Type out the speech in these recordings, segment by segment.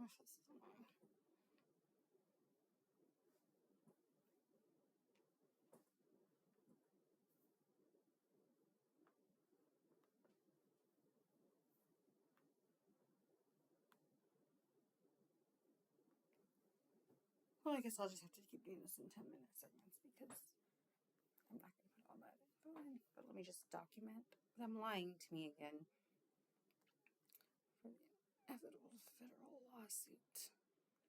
gosh, this is annoying. Well, I guess I'll just have to keep doing this in 10-minute segments because I'm not going to put all that info in. But let me just document them lying to me again for the inevitable federal lawsuit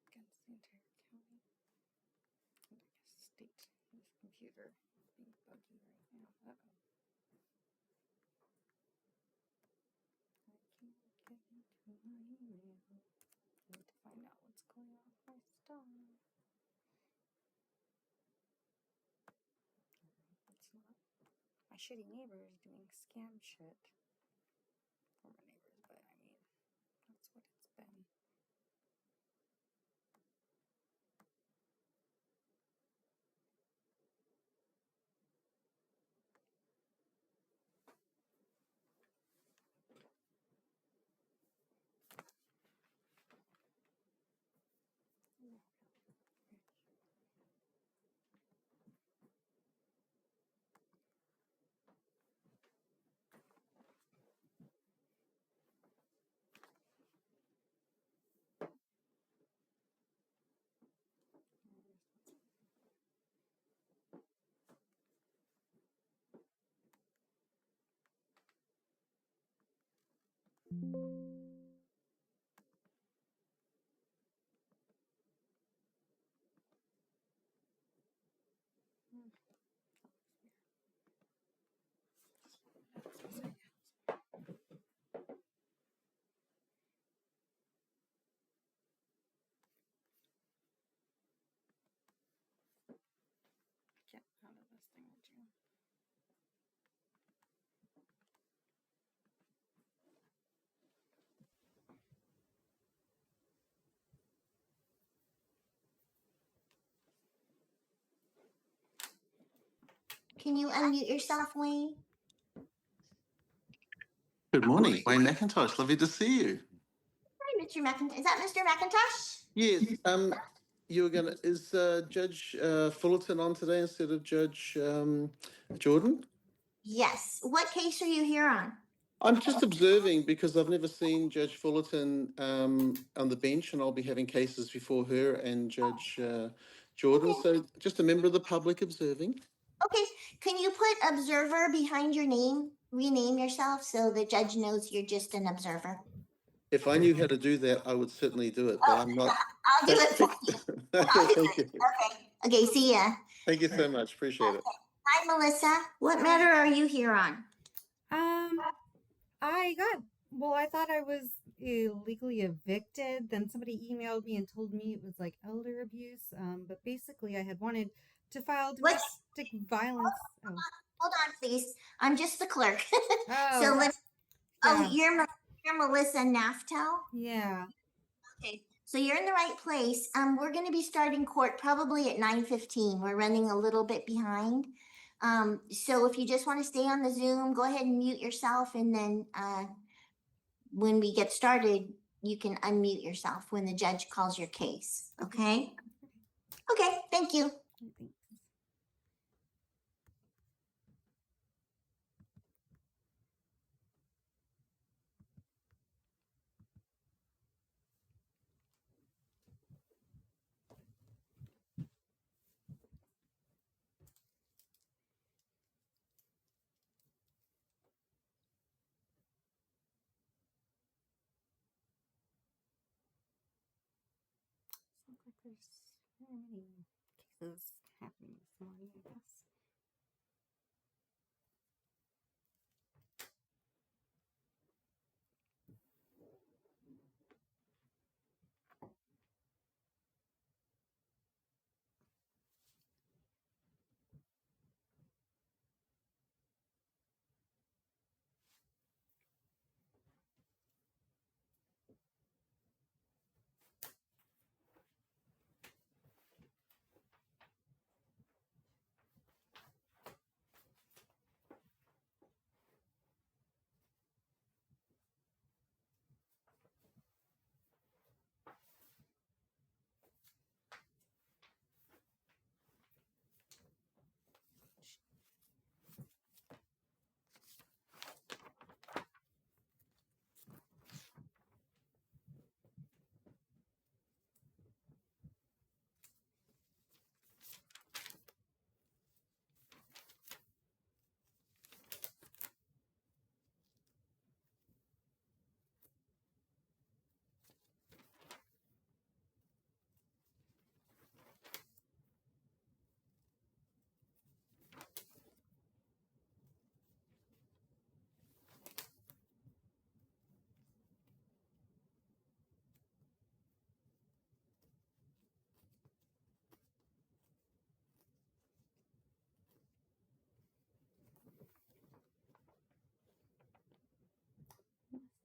against the entire county. And I guess state. This computer being buggy right now. Uh-oh. I can't get into my email. I need to find out what's going on with my stuff. It's not. My shitty neighbor is doing scam shit. Former neighbors, but I mean, that's what it's been. Get out of this thing, would you? Can you unmute yourself, Wayne? Good morning, Wayne McIntosh. Lovely to see you. Hi, Mr. McIntosh. Is that Mr. McIntosh? Yes. You were gonna. Is Judge Fullerton on today instead of Judge Jordan? Yes. What case are you here on? I'm just observing because I've never seen Judge Fullerton on the bench, and I'll be having cases before her and Judge Jordan. Okay. So just a member of the public observing. Okay. Can you put observer behind your name? Rename yourself so the judge knows you're just an observer. If I knew how to do that, I would certainly do it, but I'm not. I'll do it for you. Okay, thank you. Okay. Okay. See ya. Thank you so much. Appreciate it. Hi, Melissa. What matter are you here on? I thought I was illegally evicted. Then somebody emailed me and told me it was like elder abuse. But basically I had wanted to file domestic violence. Hold on, please. I'm just the clerk. Oh, You're Melissa Naftel? yeah. Okay. So you're in the right place. We're going to be starting court probably at 9:15. We're running a little bit behind. So if you just want to stay on the Zoom, go ahead and mute yourself, and then when we get started, you can unmute yourself when the judge calls your case. Okay? Okay, thank you. Thanks. Sounds like there's very many cases happening this morning, I guess.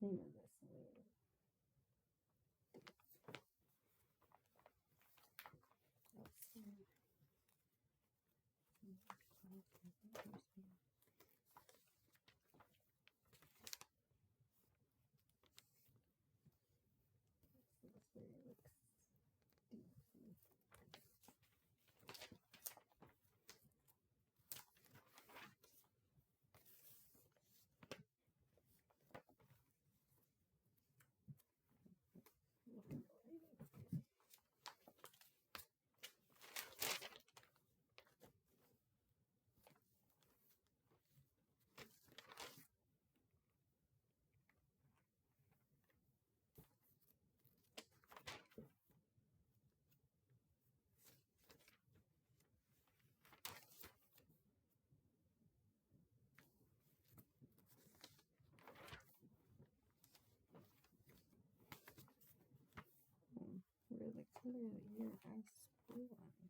Name of this later. Let's see. Where the color of the year has blue ones.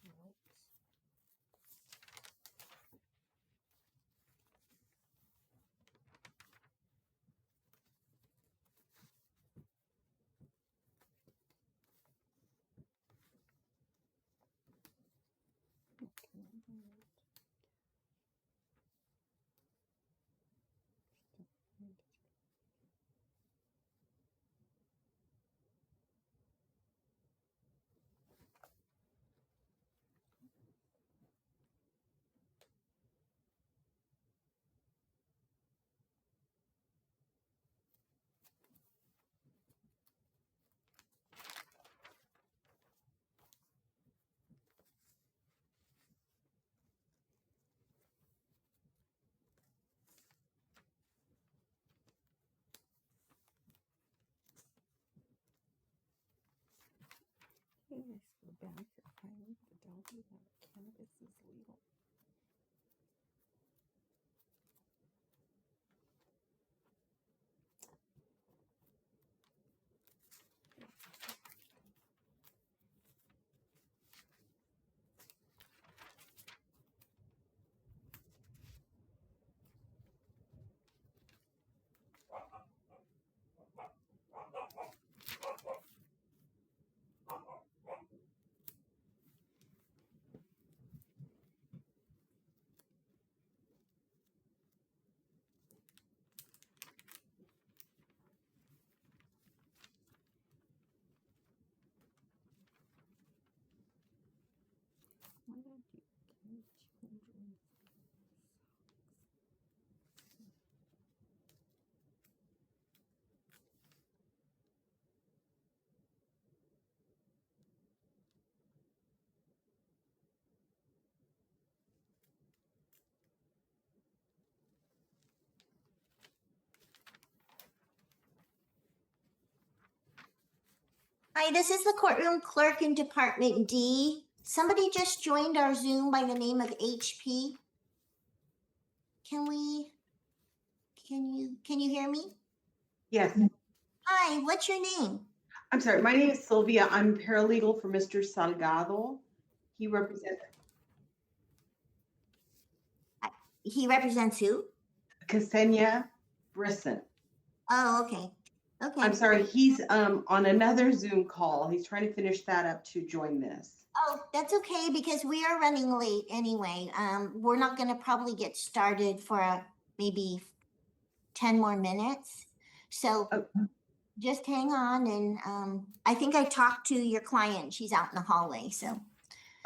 Notes. Okay, let's go back. I need the Delta that cannabis is legal. Why don't you give children Hi, this is the courtroom clerk in Department D. Somebody just joined our Zoom by the name of HP. Can you hear me? Yes. Hi, what's your name? I'm sorry. My name is Sylvia. I'm paralegal for Mr. Salgado. He represents He represents who? Ksenia Brisson. Oh, okay. Okay. I'm sorry. He's on another Zoom call. He's trying to finish that up to join this. Oh, that's okay because we are running late anyway. We're not going to probably get started for maybe 10 more minutes. So Oh. just hang on. And I think I talked to your client. She's out in the hallway. So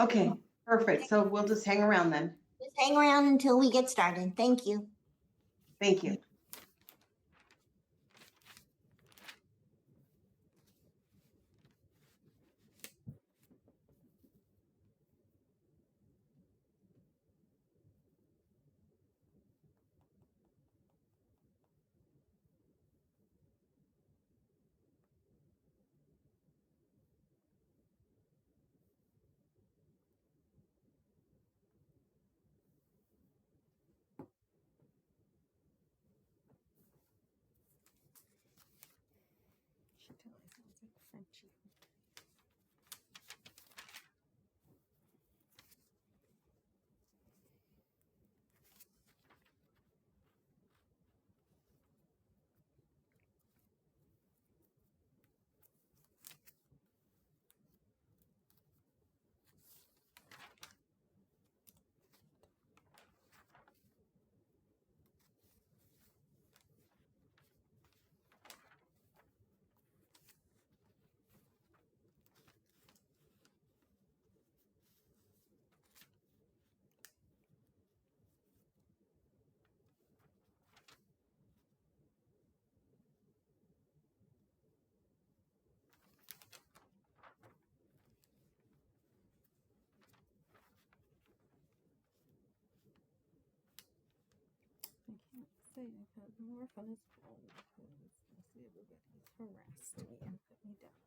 Okay, perfect. So we'll just hang around then. just hang around until we get started. Thank you. Thank you. She totally sounds like Frenchie. So I've had more fun as well because I see everybody's harassed me and put me down.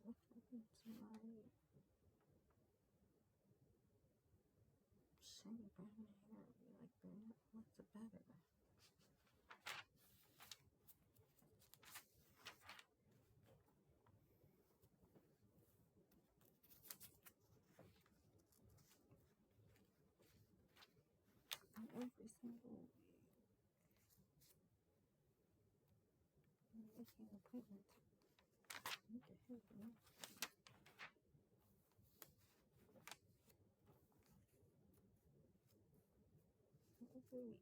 What happened to my shiny brown hair? Be like that. What's it better? Every single week, I'm making appointments. Make your hair grow. Every week.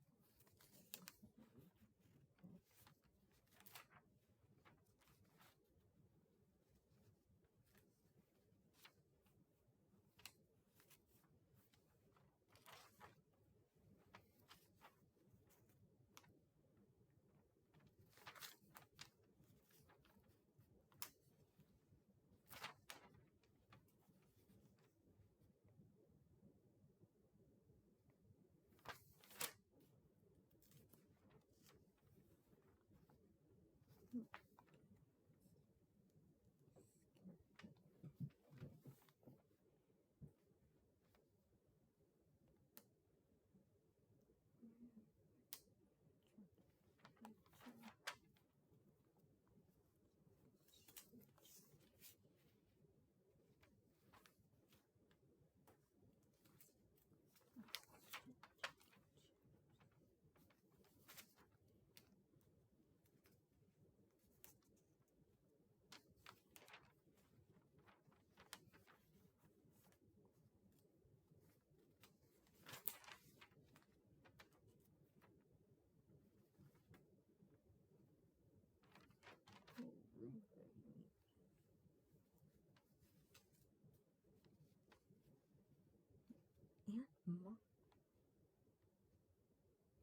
And mop.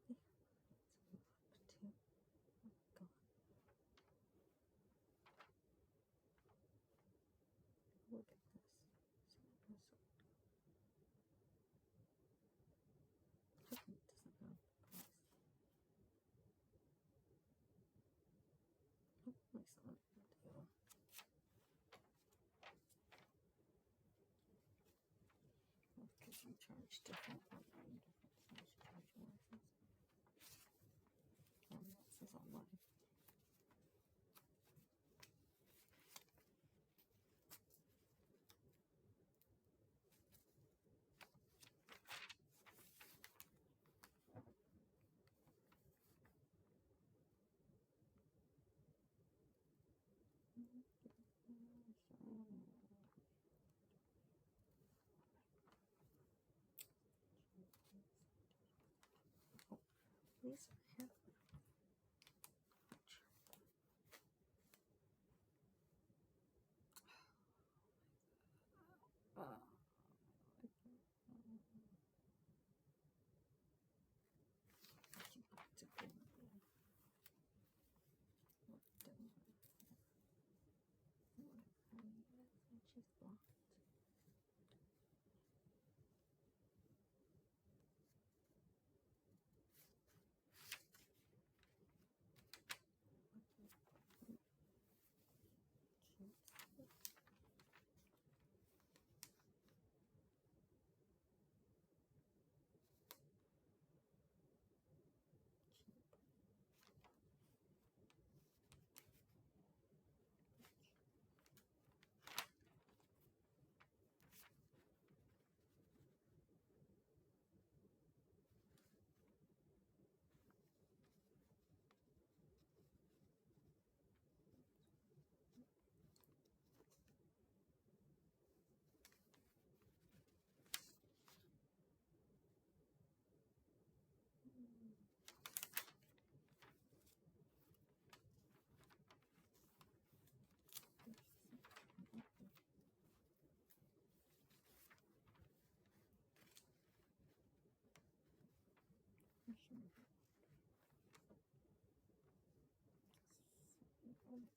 Yeah, it's mop too. Oh God. Look at this. See, it goes so. How come it doesn't go into place? Oh, my son. Do. Because you charge different on different size, you charge more. This is online. Oh, these are here. To go. What the? She's blocked.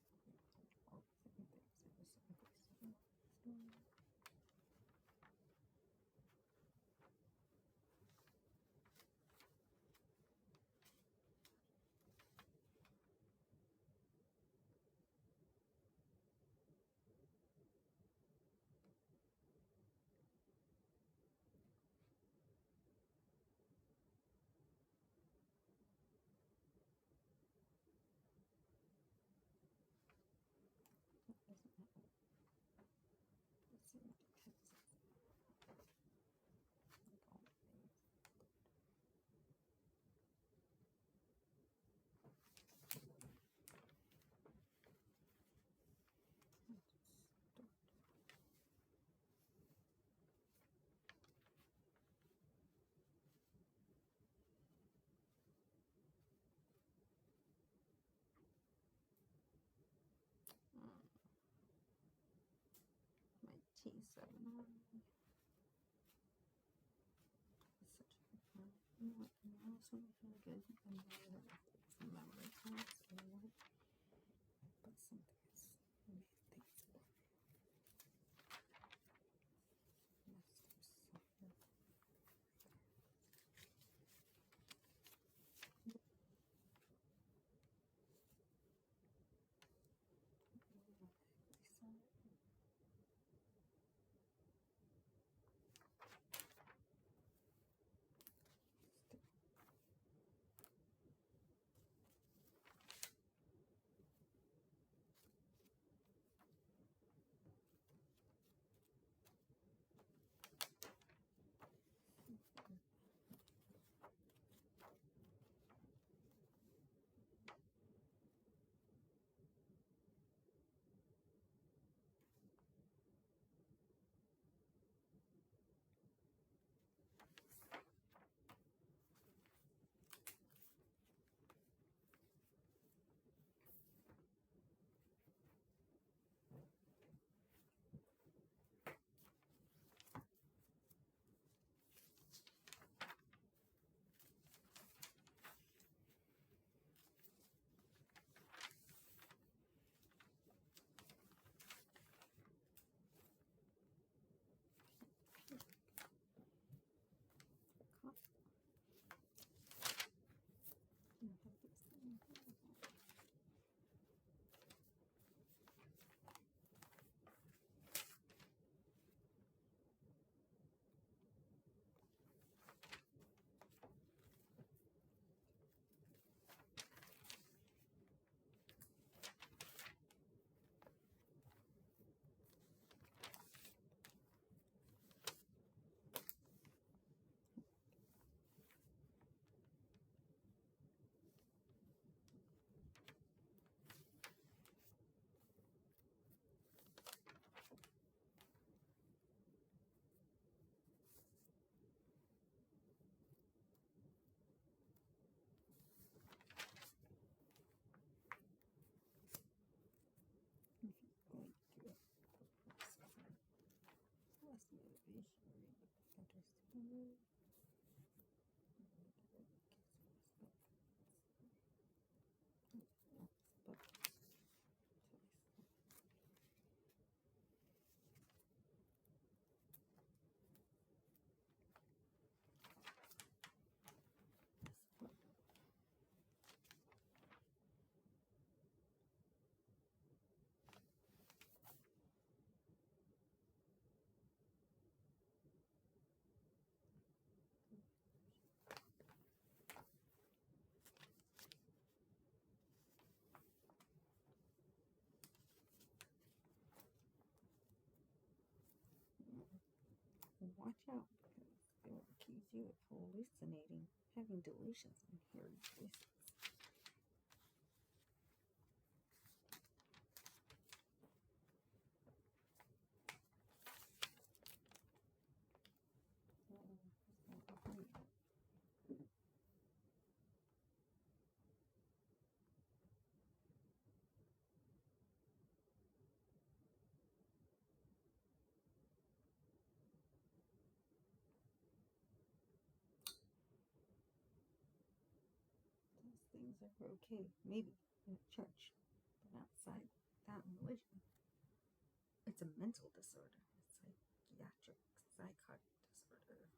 7I. Such a good one. You know what? And also really good. I know that it's the memory cards or what, but something is made things work. Master Software. If you're going to do a processor, less motivation, read the book, understand. Watch out, because it will accuse you of hallucinating, having delusions, and hearing voices. Those things are okay, maybe in a church, but outside that in religion, it's a mental disorder. It's psychiatric, psychotic disorder.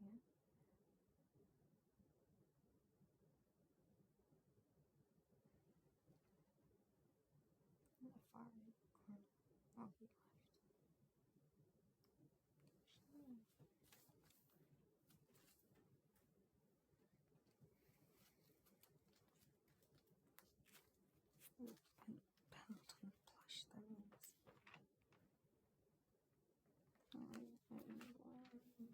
here. In the far right corner. Oh, he left. Ooh, and Pendleton plush things. They always want this right there behind.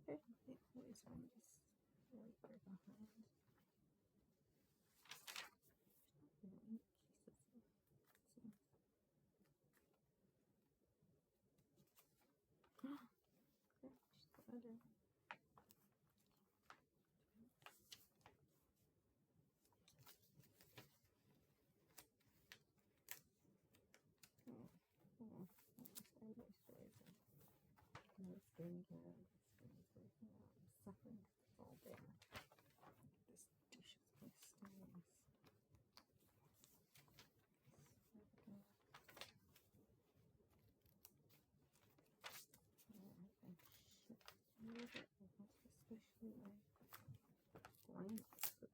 Cases of some letter. Oh, oh, I'm skincare. I'm suffering because it's all there. This dish is my stainless. Especially like line of shit.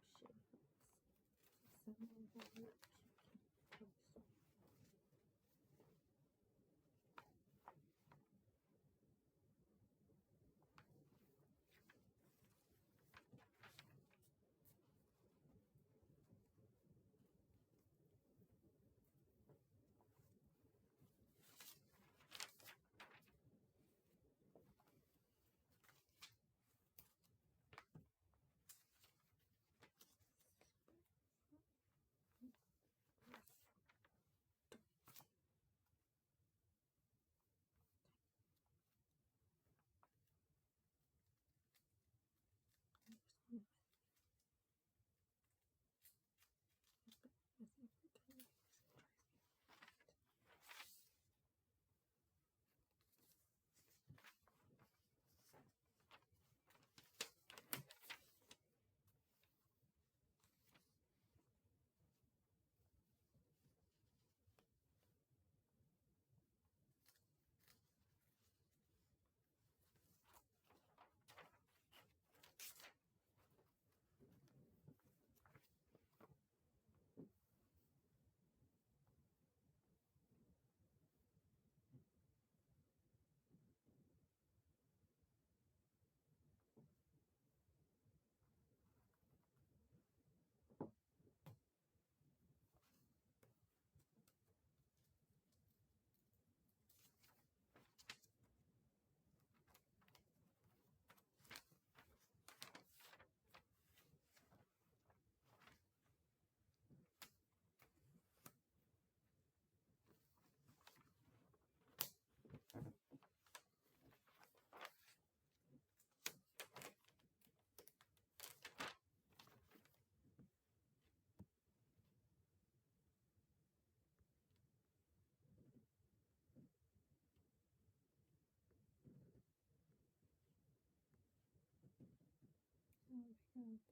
No, those things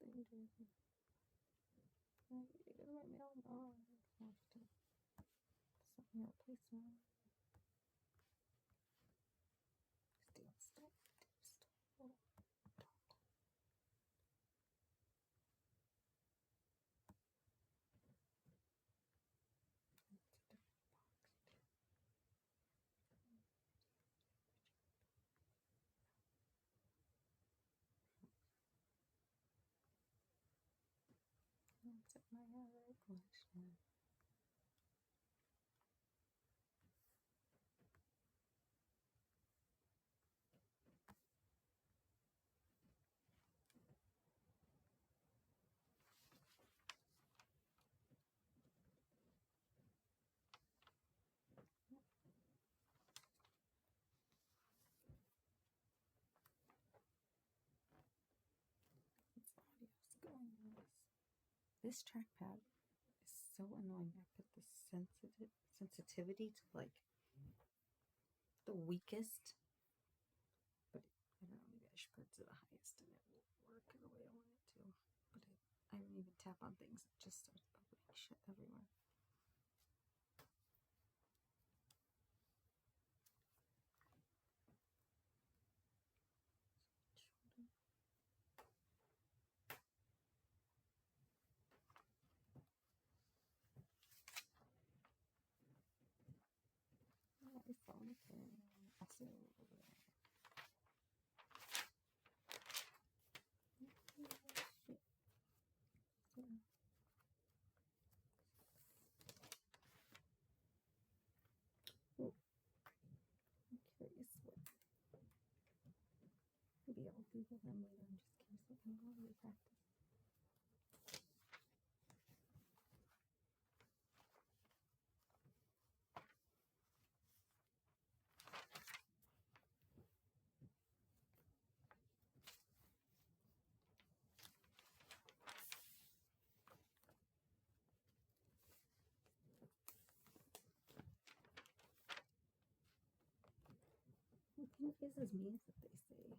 are you go to my mail? No, I have to something else, please. Steal stuff. Oh, that's in my other collection. This trackpad is so annoying. I put the sensitivity to like the weakest, but I don't know, maybe I should put it to the highest and it will work the way I want it to. But I don't even tap on things, it just starts opening shit everywhere. My phone again. Also, oh, I'm curious what. Maybe I'll Google them later. I'm just curious what kind of law they practice. What confuses me is that they say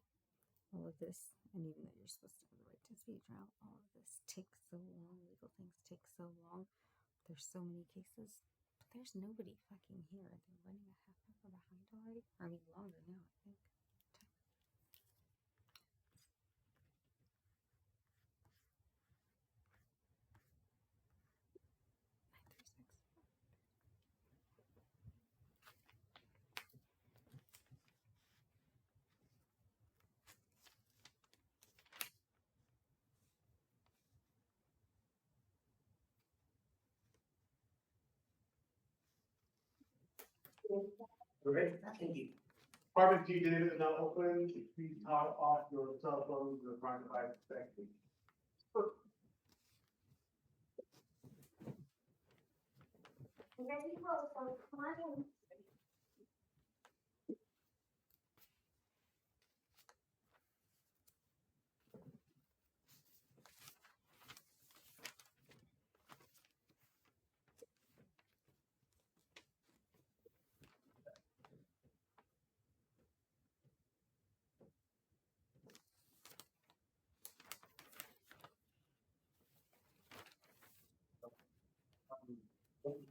all of this, and even that you're supposed to have the right to speedy trial, all of this takes so long, legal things take so long. There's so many cases, but there's nobody fucking here. They're running a half hour behind already. I mean, longer now, I think. 9:36. Great, thank you. Department G, David is now open. Please turn off your cell phones or front light. Thank you. Ready to go, so come on in.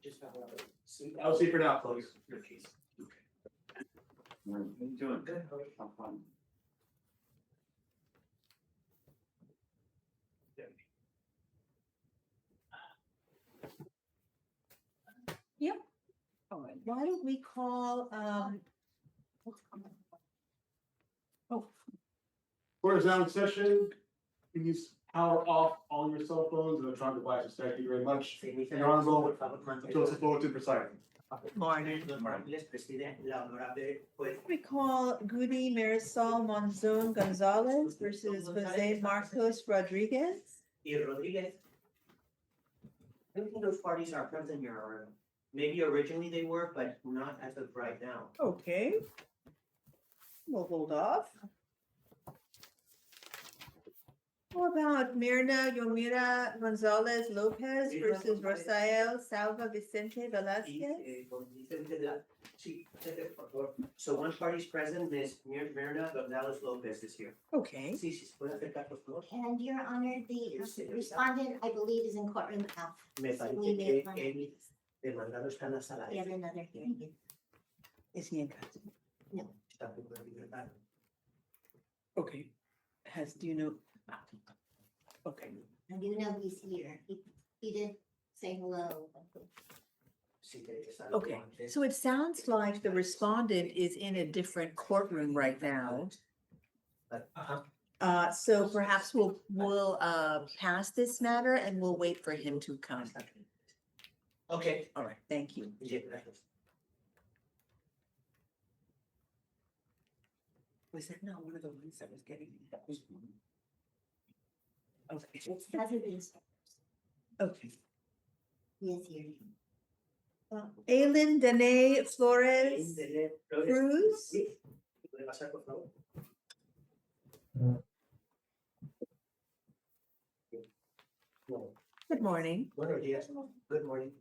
Just have another seat. I'll see for now, please. Your keys. Okay. How you doing? Good. How are you? I'm fine. All right, why don't we call, Court is now in session. Please power off all your cell phones and electronic devices. Thank you very much. And Honorable Joseph Fulton presiding. morning. Pues, We call Goody Marisol Monzon Gonzalez versus Jose Marcos Rodriguez. y Rodriguez. I don't think those parties are present here already. Maybe originally they were, but not as of right now. Okay. We'll hold off. How about Mirna Yomira Gonzalez Lopez versus Rafael Salva Vicente Velasquez? So one party's present, Ms. Mirna Gonzalez Lopez is here. Okay. Sí, sí, ¿puede acercar, por favor? And Your Honor, the respondent, I believe, is in courtroom F. Me So parece we may que want el demandado está en la sala. to have another hearing. Is he in custody? Está a punto de libertad. Okay. Do you know? Okay. I do know he's here. He did say hello. Sí, tiene que estar Okay, antes. so it sounds like the respondent is in a different courtroom right now. Ajá. So perhaps we'll pass this matter and we'll wait for him to come. Okay. All right, thank you. Yeah, gracias. Was that not one of the ones that was getting? That was one. Okay. Hasn't been, Okay. he is here. Aylin Danae Flores Cruz. Sí. ¿Puede pasar, por favor? No. Good morning. Buenos dias. Good morning.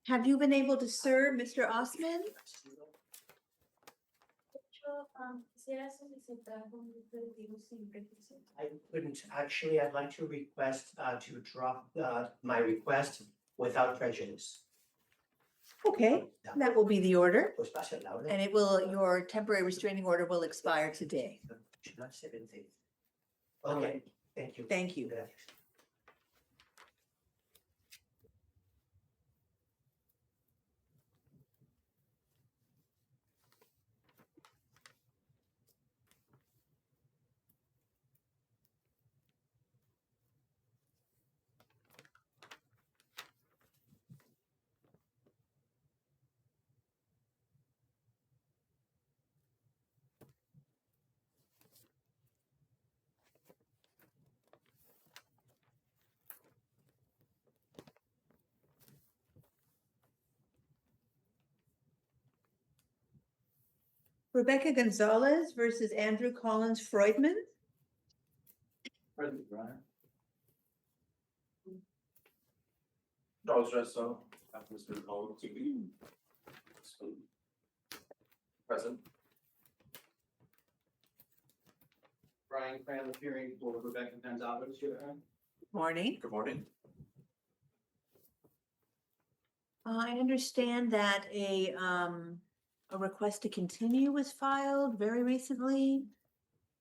Have you been able to serve Mr. Osman? I couldn't, actually, I'd like to request, to drop, my request without prejudice. Okay, that will be the order, Pues pase la orden. and it will, your temporary restraining order will expire today. Okay, thank you. Thank you. Gracias. Rebecca Gonzalez versus Andrew Collins Freudman. Present, Your Honor. Charles Dresso, Mr. Collins to be present. Brian Cran appearing for Rebecca Gonzalez, Your Honor. Morning. Good morning. I understand that a request to continue was filed very recently.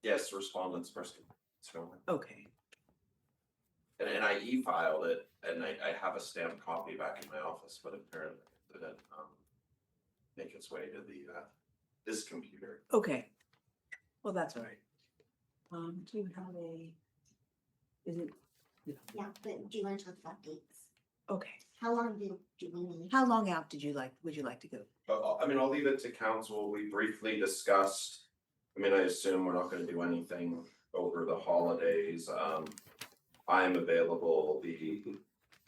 Yes, respondents first. So, Okay. and I e-filed it, and I have a stamped copy back in my office, but apparently it didn't make its way to the this computer. Okay. Well, that's all right. Do you have is it, Yeah, but do you want to talk about dates? okay. How long do we need? How long out would you like to go? I mean, I'll leave it to council. We briefly discussed, I mean, I assume we're not gonna do anything over the holidays. I'm available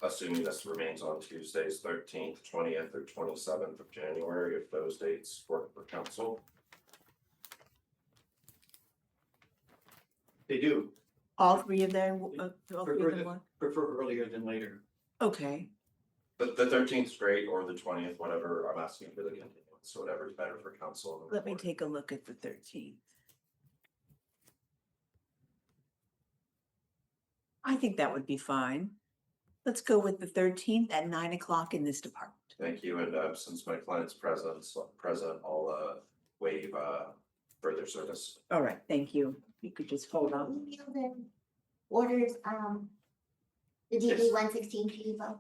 assuming this remains on Tuesdays, 13th, 20th, or 27th of January, if those dates work for council. They do, All three of them, all three of them work? prefer earlier than later. Okay. The 13th is great, or the 20th, whatever. I'm asking for the continuance, so whatever's better for council. Let me take a look at the 13th. I think that would be fine. Let's go with the 13th at 9 o'clock in this department. Thank you, and since my client's present, I'll waive further service. All right, thank you. You could just hold on. Email the orders, the DD Yes. 116 to you both.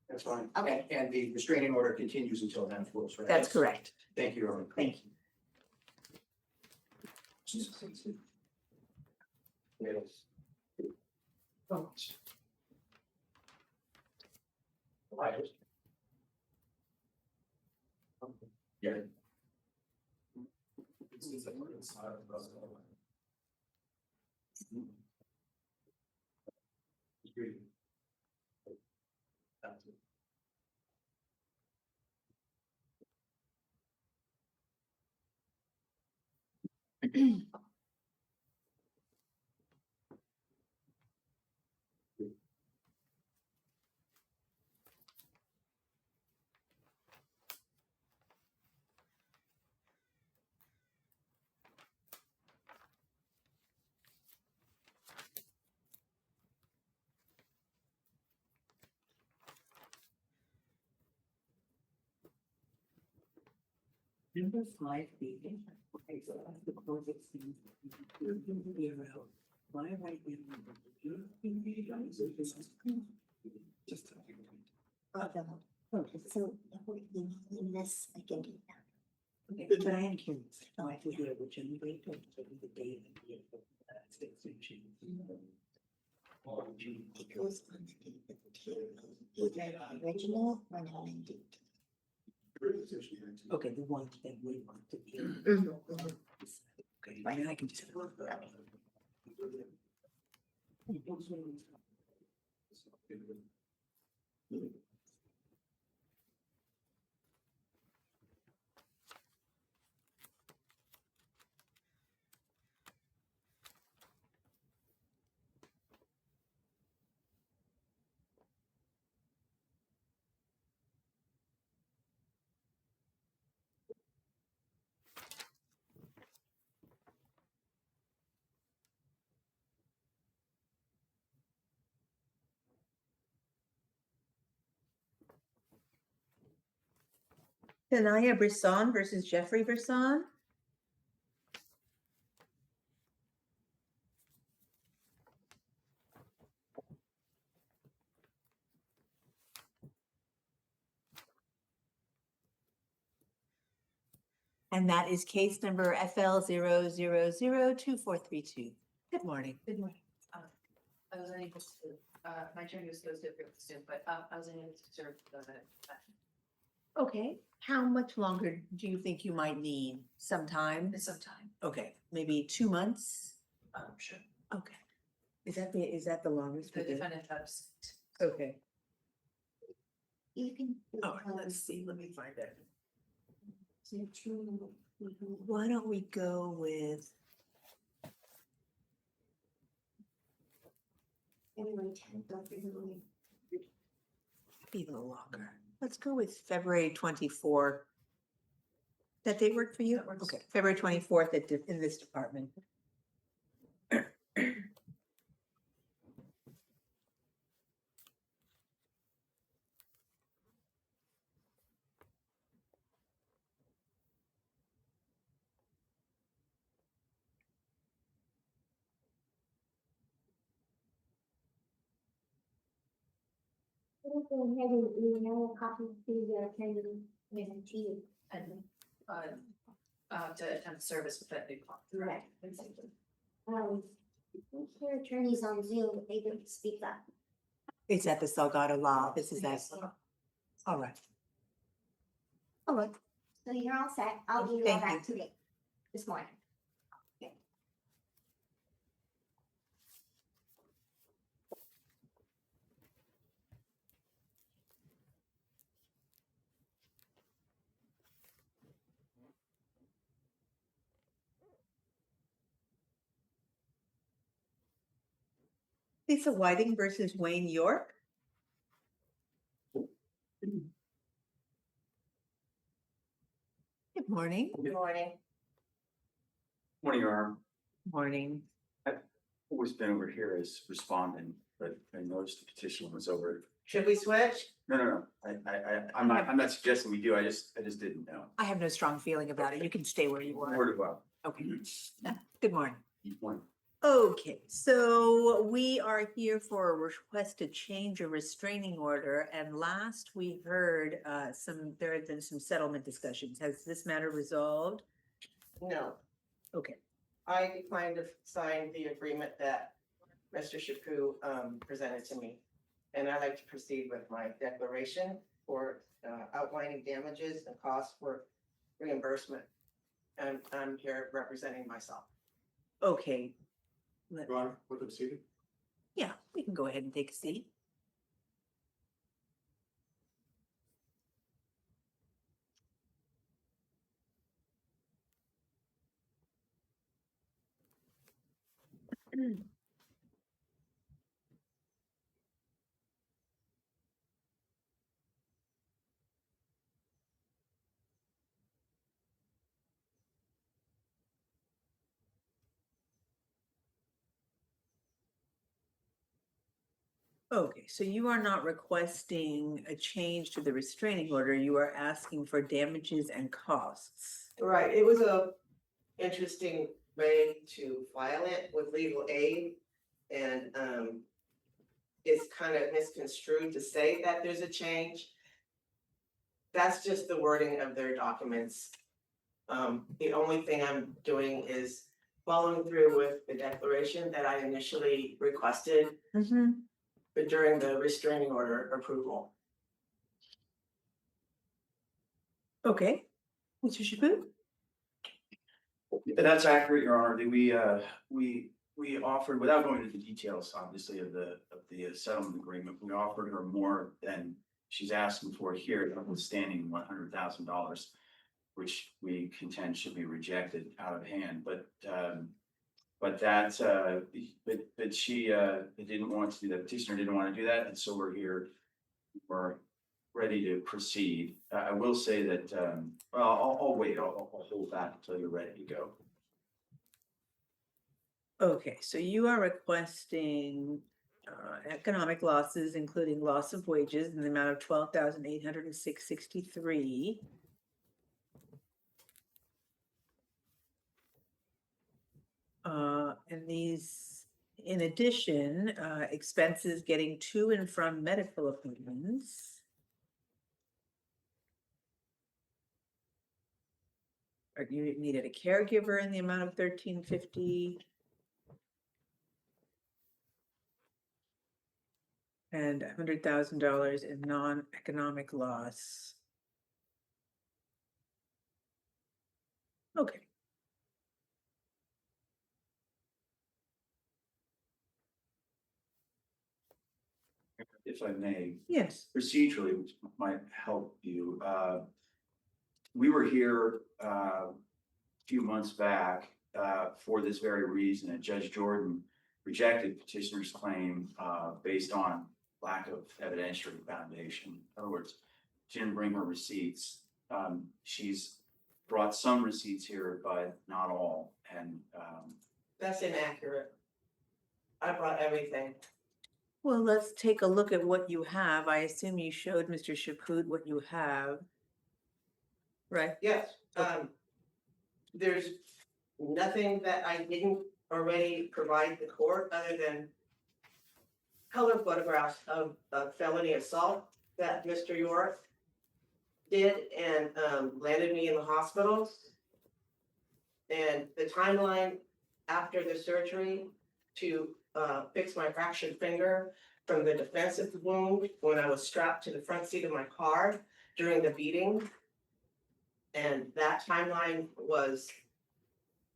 That's fine. Okay. And the restraining order continues until then, rules, right? That's correct. Thank you, Your Honor. Thank you. Yes. Oh. Yeah. Number 5B. Okay, so that's the closest thing. Why right Just Okay, so if we're emailing this, I can do that. Okay, but I am curious. Now I figure it would generate the date and the extension. It goes on the date of the material, either the original or an amended. Okay, the one that we want to be. Okay, right now I can just. Tanaya Brisson versus Jeffrey Brisson. And that is case number FL 0002432. Good morning. Good morning. I was unable to, my turn was supposed to be soon, but I was unable to serve the. Okay, how much longer do you think you might need? Some time? Some time. Okay, maybe 2 months? Sure. Okay. Is that the longest? The we did? defendant has. Okay. You can. Oh, let's see, let me find it. Why don't we go with, be a little longer. Let's go with February 24th. That date work for you? That works. Okay, February 24th in this department. Go ahead and email a copy to the attending to you. And, to attend service with that big clock. Right. We hear attorneys on Zoom, but they don't speak up. It's at the Salgado Law. This is that. All right. All right. So you're all set. I'll email Thank that you. today, this morning. Lisa Whiting versus Wayne York. Good morning. Good morning. Morning, Your Honor. Morning. Always been over here as responding, but I noticed the petition was over. Should we switch? No. I'm not suggesting we do. I just didn't know. I have no strong feeling about it. You can stay where you are. Word of mouth. Okay. Good morning. Morning. Okay, so we are here for a request to change a restraining order, and last we heard there had been some settlement discussions. Has this matter resolved? No, Okay, I declined to sign the agreement that Mr. Chapu presented to me. And I'd like to proceed with my declaration for outlining damages and costs for reimbursement. And I'm here representing myself. okay. Your Honor, with the proceeding? Yeah, we can go ahead and take a seat. Okay, so you are not requesting a change to the restraining order. You are asking for damages and costs. Right, it was a interesting way to file it with legal aid. And it's kind of misconstrued to say that there's a change. That's just the wording of their documents. The only thing I'm doing is following through with the declaration that I initially requested but during the restraining order approval. Okay, Mr. Chaput? That's accurate, Your Honor. We offered, without going into the details, obviously, of the settlement agreement, we offered her more than she's asking for here, notwithstanding $100,000, which we contend should be rejected out of hand. But she didn't want to do that. Petitioner didn't want to do that, and so we're here. We're ready to proceed. I will say that I'll wait. I'll hold back until you're ready to go. Okay, so you are requesting economic losses, including loss of wages in the amount of $12,806.63. And these, in addition, expenses getting to and from medical appointments. Or you needed a caregiver in the amount of $13.50. And $100,000 in non-economic loss. Okay. If I may, Yes. procedurally, which might help you, we were here, a few months back, for this very reason, and Judge Jordan rejected petitioner's claim, based on lack of evidentiary foundation. In other words, she didn't bring her receipts. She's brought some receipts here, but not all, and, That's inaccurate. I brought everything. Well, let's take a look at what you have. I assume you showed Mr. Chaput what you have. Right? Yes, Okay. there's nothing that I didn't already provide the court other than color photographs of felony assault that Mr. York did and landed me in the hospital. And the timeline after the surgery to fix my fractured finger from the defensive wound when I was strapped to the front seat of my car during the beating. And that timeline was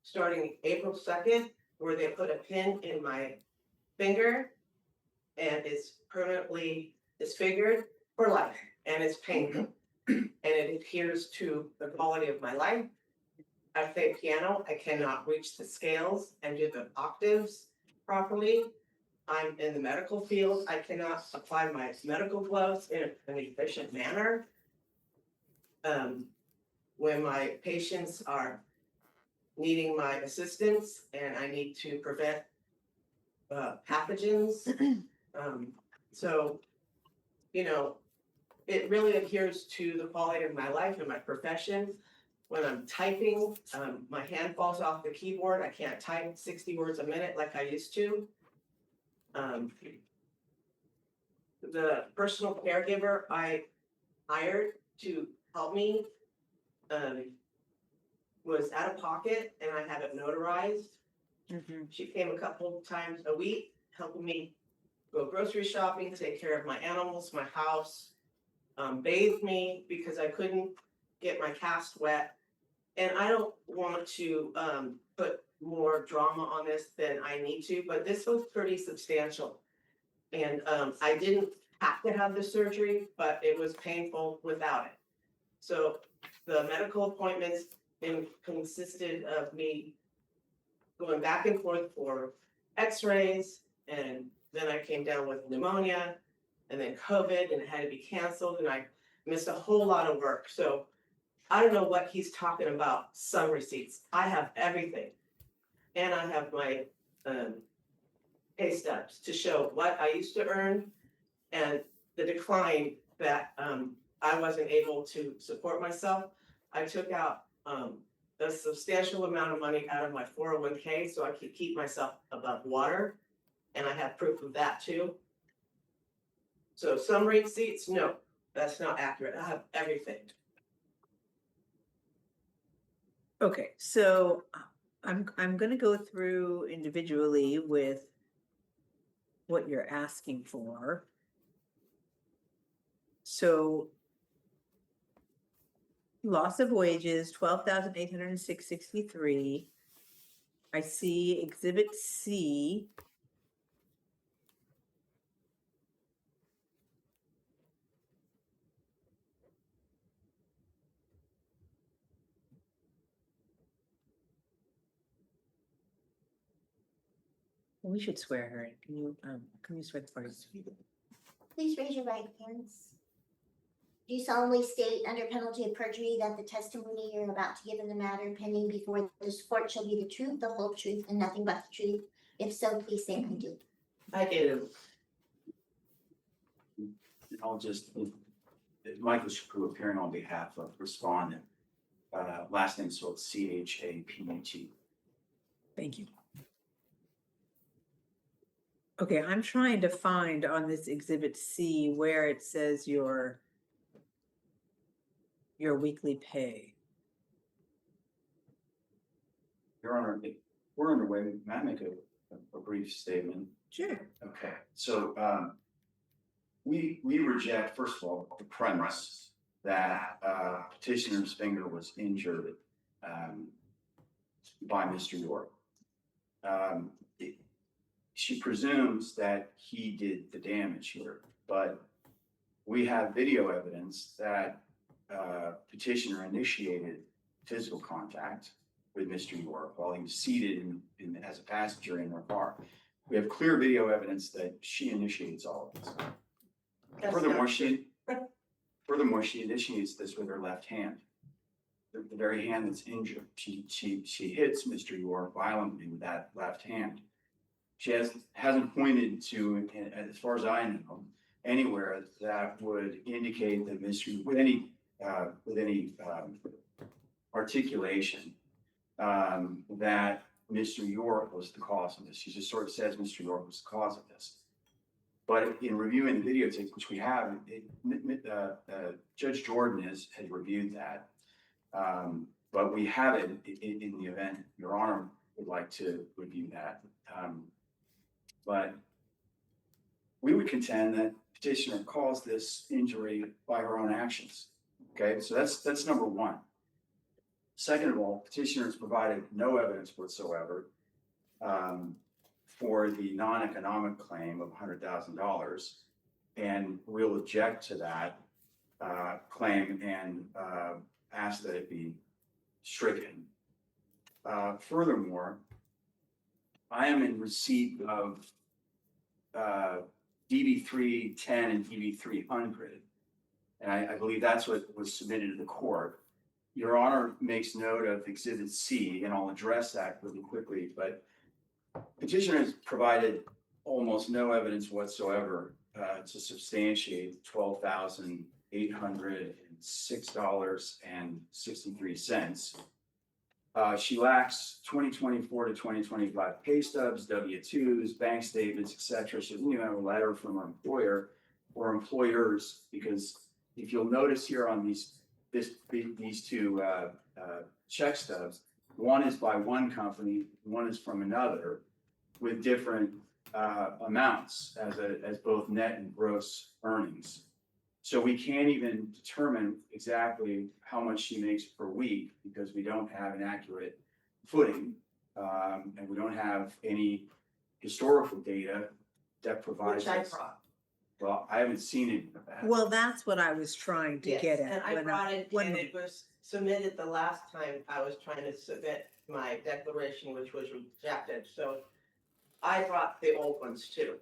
starting April 2nd, where they put a pin in my finger and it's permanently disfigured for life and it's painful. And it adheres to the quality of my life. I play piano, I cannot reach the scales and do the octaves properly. I'm in the medical field, I cannot apply my medical gloves in an efficient manner. When my patients are needing my assistance and I need to prevent pathogens. So, you know, it really adheres to the quality of my life and my profession. When I'm typing, my hand falls off the keyboard. I can't type 60 words a minute like I used to. The personal caregiver I hired to help me was out of pocket and I had it notarized. She came a couple of times a week, helping me go grocery shopping, take care of my animals, my house, bathe me because I couldn't get my cast wet. And I don't want to put more drama on this than I need to, but this was pretty substantial. And I didn't have to have the surgery, but it was painful without it. So the medical appointments consisted of me going back and forth for x-rays, and then I came down with pneumonia, and then COVID, and it had to be canceled, and I missed a whole lot of work. So I don't know what he's talking about, some receipts. I have everything. And I have my pay stubs to show what I used to earn and the decline that I wasn't able to support myself. I took out a substantial amount of money out of my 401k so I could keep myself above water. And I have proof of that too. So some receipts, no, that's not accurate. I have everything. Okay, so I'm gonna go through individually with what you're asking for. So loss of wages, 12,806.63. I see Exhibit C. We should swear her in. Can you swear the parties? Please raise your right hands. Do you solemnly state under penalty of perjury that the testimony you're about to give in the matter pending before this court shall be the truth, the whole truth, and nothing but the truth? If so, please say I do. I do. I'll just, Michael Chaput appearing on behalf of respondent. Last name spelled Chaput. Thank you. Okay, I'm trying to find on this exhibit C where it says your weekly pay. Your Honor, if we're underway, may I make a brief statement? Sure. Okay, so, we reject, first of all, the premise that, petitioner's finger was injured, by Mr. York. She presumes that he did the damage here, but we have video evidence that, petitioner initiated physical contact with Mr. York while he was seated as a passenger in her car. We have clear video evidence that she initiates all of this. That's Furthermore, not she initiates this with her left hand. The very hand that's injured. She hits Mr. York violently with that left hand. She hasn't pointed to, as far as I know, anywhere that would indicate that Mr. with any articulation that Mr. York was the cause of this. She just sort of says Mr. York was the cause of this. But in reviewing the videotape, which we have, Judge Jordan has reviewed that. But we have it in the event Your Honor would like to review that. But we would contend that petitioner caused this injury by her own actions. Okay, so that's number one. Second of all, petitioner has provided no evidence whatsoever for the non-economic claim of $100,000, and we'll object to that claim and ask that it be stricken. Furthermore, I am in receipt of DB 310 and DB 300, and I believe that's what was submitted to the court. Your Honor makes note of Exhibit C, and I'll address that really quickly, but petitioner has provided almost no evidence whatsoever to substantiate $12,806.63. She lacks 2024 to 2025 pay stubs, W-2s, bank statements, etc. She doesn't even have a letter from her employer or employers, because if you'll notice here on these two check stubs, one is by one company, one is from another, with different amounts as both net and gross earnings. So we can't even determine exactly how much she makes per week because we don't have an accurate footing, and we don't have any historical data that provides which I us. brought. Well, I haven't seen any of that. Well, that's what I was trying to Yes, get at. and I when brought it, when and the- it was submitted the last time I was trying to submit my declaration, which was rejected, so I brought the old ones too.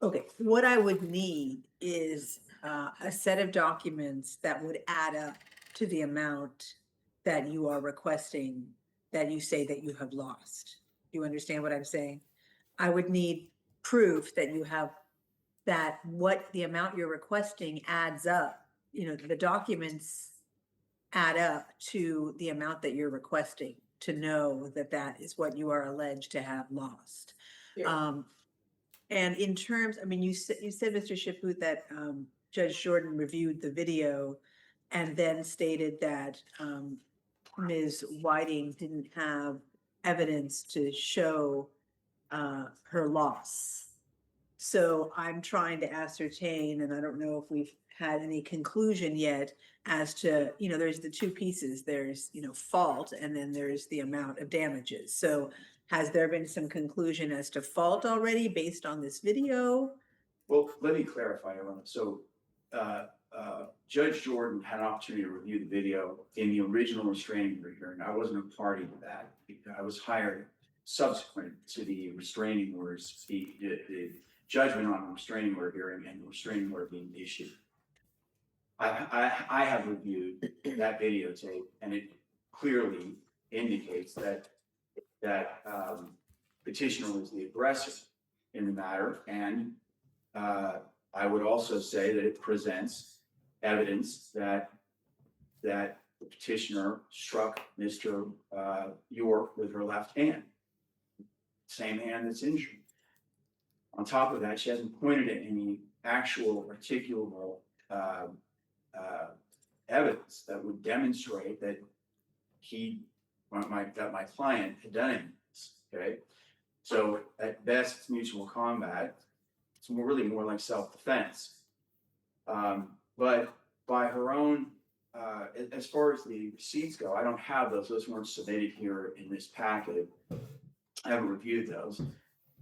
Okay, what I would need is a set of documents that would add up to the amount that you are requesting, that you say that you have lost. Do you understand what I'm saying? I would need proof that you have, that what the amount you're requesting adds up. You know, the documents add up to the amount that you're requesting to know that that is what you are alleged to have lost. Here. And in terms, I mean, you said, Mr. Shiput, that Judge Jordan reviewed the video and then stated that Ms. Whiting didn't have evidence to show her loss. So I'm trying to ascertain, and I don't know if we've had any conclusion yet as to, you know, there's the two pieces. There's, you know, fault, and then there's the amount of damages. So has there been some conclusion as to fault already based on this video? Well, let me clarify, Your Honor. So, Judge Jordan had an opportunity to review the video in the original restraining order hearing. I wasn't a party to that. I was hired subsequent to the restraining orders, the judgment on the restraining order hearing and the restraining order being issued. I have reviewed that videotape, and it clearly indicates that petitioner was the aggressor in the matter, and I would also say that it presents evidence that the petitioner struck Mr. York with her left hand, same hand that's injured. On top of that, she hasn't pointed at any actual articulable evidence that would demonstrate that that my client had done any of this, okay? So at best, it's mutual combat. It's really more like self-defense. But by her own, as far as the receipts go, I don't have those. Those weren't submitted here in this packet. I haven't reviewed those.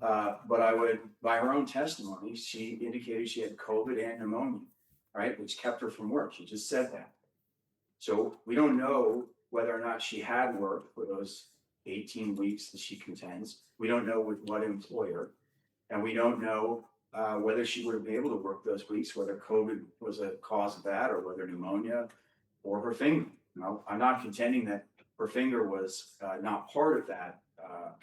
But I would, by her own testimony, she indicated she had COVID and pneumonia, right? Which kept her from work. She just said that. So we don't know whether or not she had worked for those 18 weeks that she contends. We don't know with what employer. And we don't know whether she would have been able to work those weeks, whether COVID was a cause of that or whether pneumonia or her finger. No, I'm not contending that her finger was not part of that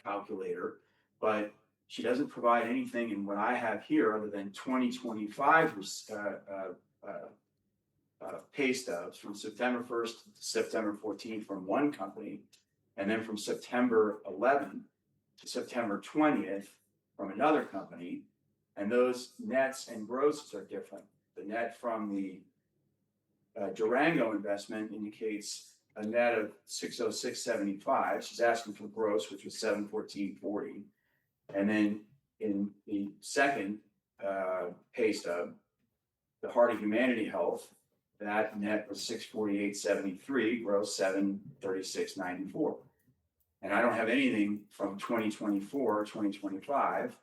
calculator, but she doesn't provide anything in what I have here other than 2025 pay stubs from September 1st to September 14th from one company, and then from September 11th to September 20th from another company. And those nets and grosses are different. The net from the Durango investment indicates a net of 606.75. She's asking for gross, which was 714.40. And then in the second pay stub, the Heart of Humanity Health, that net was 648.73, gross 736.94. And I don't have anything from 2024, 2025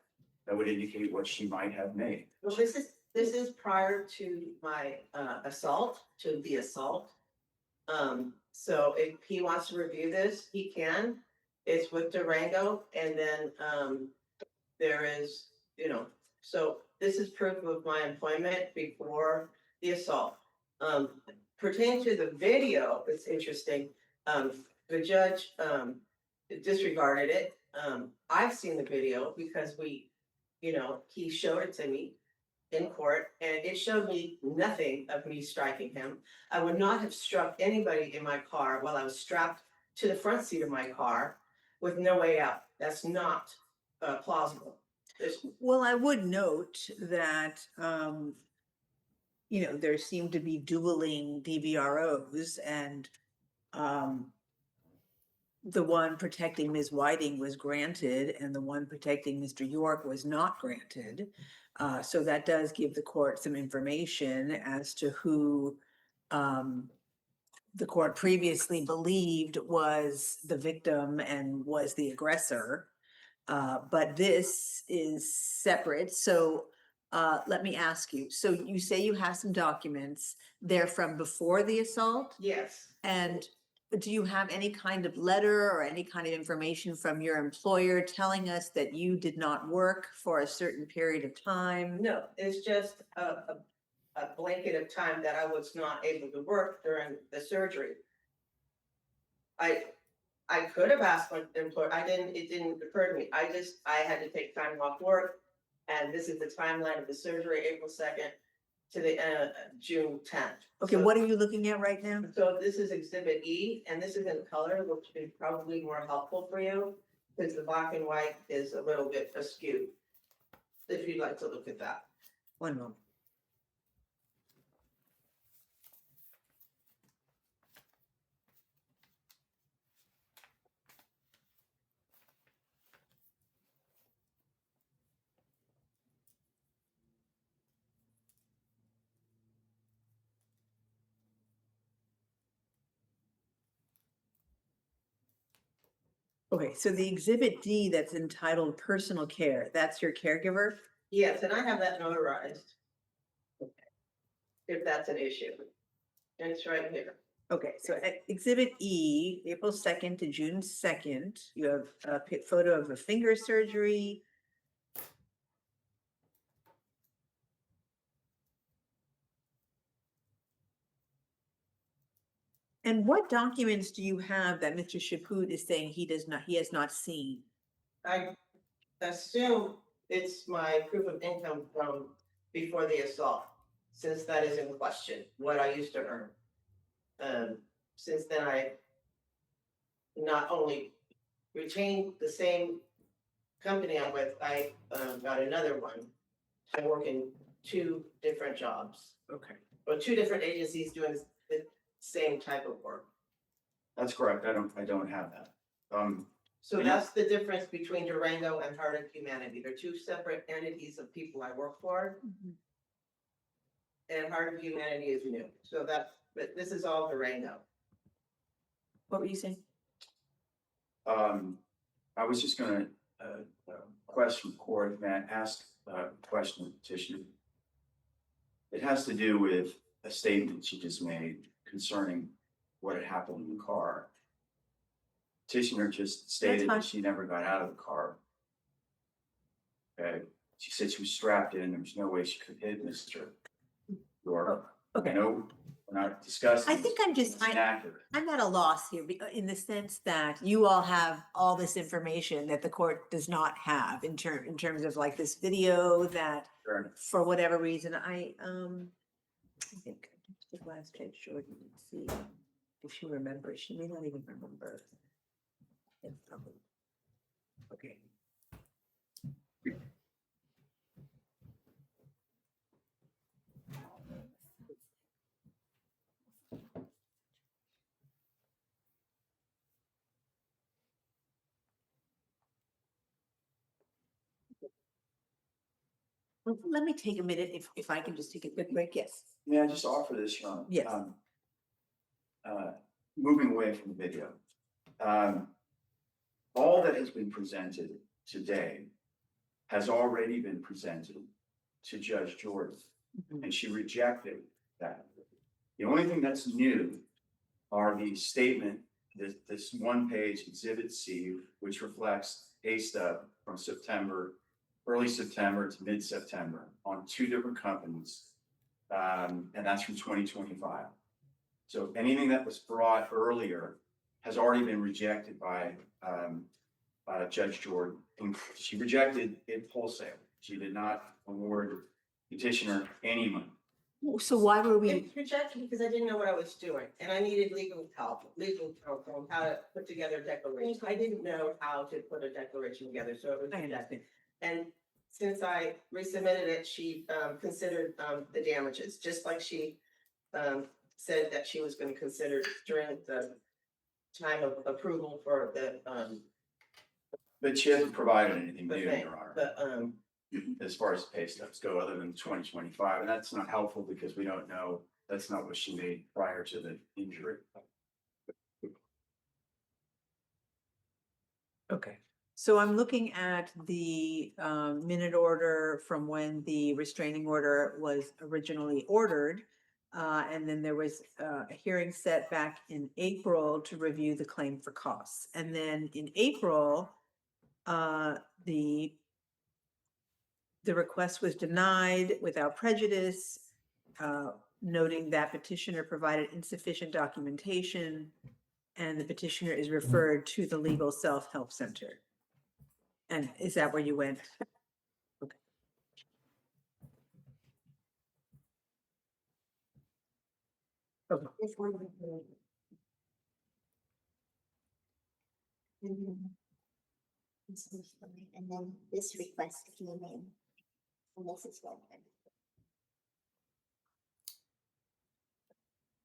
that would indicate what she might have made. Well, this is prior to my assault, to the assault. So if he wants to review this, he can. It's with Durango, and then there is, so this is proof of my employment before the assault. Pertaining to the video, it's interesting. The judge disregarded it. I've seen the video because he showed it to me in court, and it showed me nothing of me striking him. I would not have struck anybody in my car while I was strapped to the front seat of my car with no way out. That's not plausible. Well, I would note that, there seemed to be dueling DVROs, and the one protecting Ms. Whiting was granted and the one protecting Mr. York was not granted. So that does give the court some information as to who the court previously believed was the victim and was the aggressor. But this is separate. So let me ask you. So you say you have some documents. They're from before the assault? Yes. And do you have any kind of letter or any kind of information from your employer telling us that you did not work for a certain period of time? No, it's just a blanket of time that I was not able to work during the surgery. I could have asked my employer. It didn't occur to me. I had to take time off work, and this is the timeline of the surgery, April 2nd to the June 10th. Okay, So, what are you looking at right now? So this is Exhibit E, and this is in color, which is probably more helpful for you, because the black and white is a little bit askew. If you'd like to look at that. One moment. Okay, so the Exhibit D that's entitled Personal Care, that's your caregiver? Yes, and I have that notarized. If that's an issue. And it's right here. Okay, so at Exhibit E, April 2nd to June 2nd, you have a photo of a finger surgery. And what documents do you have that Mr. Chaput is saying he has not seen? I assume it's my proof of income from before the assault, since that is in question, what I used to earn. Since then, I not only retained the same company I'm with, I got another one. I work in 2 different jobs, Okay, or 2 different agencies doing the same type of work. that's correct. I don't have that. So Yeah. that's the difference between Durango and Heart of Humanity. They're 2 separate entities of people I work for. And Heart of Humanity is new. So but this is all Durango. What were you saying? I was just gonna, question court, Matt, ask a question of petitioner. It has to do with a statement she just made concerning what had happened in the car. Petitioner just stated fine. that she never got out of the car. Okay, she said she was strapped in, there was no way she could hit Mr. York. Okay. No, we're not discussing. I think I'm just, It's inaccurate. I'm at a loss here in the sense that you all have all this information that the court does not have in terms of like this video that Fair enough. for whatever reason, I think the last Judge Jordan and see if she remembers. She may not even remember. It's probably- Okay. Let me take a minute if I can just take a quick break. Yes. May I just offer this, Your Honor? Yes. Moving away from the video. All that has been presented today has already been presented to Judge Jordan, and she rejected that. The only thing that's new are the statement, this one-page Exhibit C, which reflects pay stub from September, early September to mid-September on 2 different companies. And that's from 2025. So anything that was brought earlier has already been rejected by Judge Jordan. And she rejected it wholesale. She did not award petitioner any money. So why were we? It's rejected because I didn't know what I was doing, and I needed legal help, legal counsel on how to put together a declaration. I didn't know how to put a declaration together, so it was rejected. And since I resubmitted it, she considered the damages, just like she said that she was going to consider during the time of approval for the But she hasn't provided anything new, thing. Your Honor, But as far as pay stubs go, other than 2025. And that's not helpful because we don't know, that's not what she made prior to the injury. Okay, so I'm looking at the minute order from when the restraining order was originally ordered. And then there was a hearing set back in April to review the claim for costs. And then in April, the request was denied without prejudice, noting that petitioner provided insufficient documentation, and the petitioner is referred to the Legal Self-Help Center. And is that where you went? Okay. Okay. This one. And then this request came in. And this is what.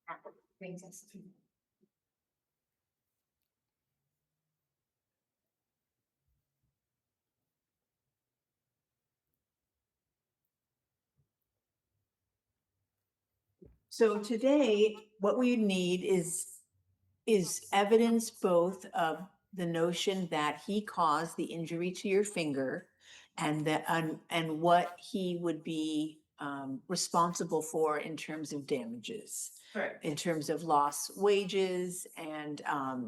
That brings us to. So today, what we need is evidence both of the notion that he caused the injury to your finger and that, and what he would be responsible for in terms of damages, correct. in terms of lost wages and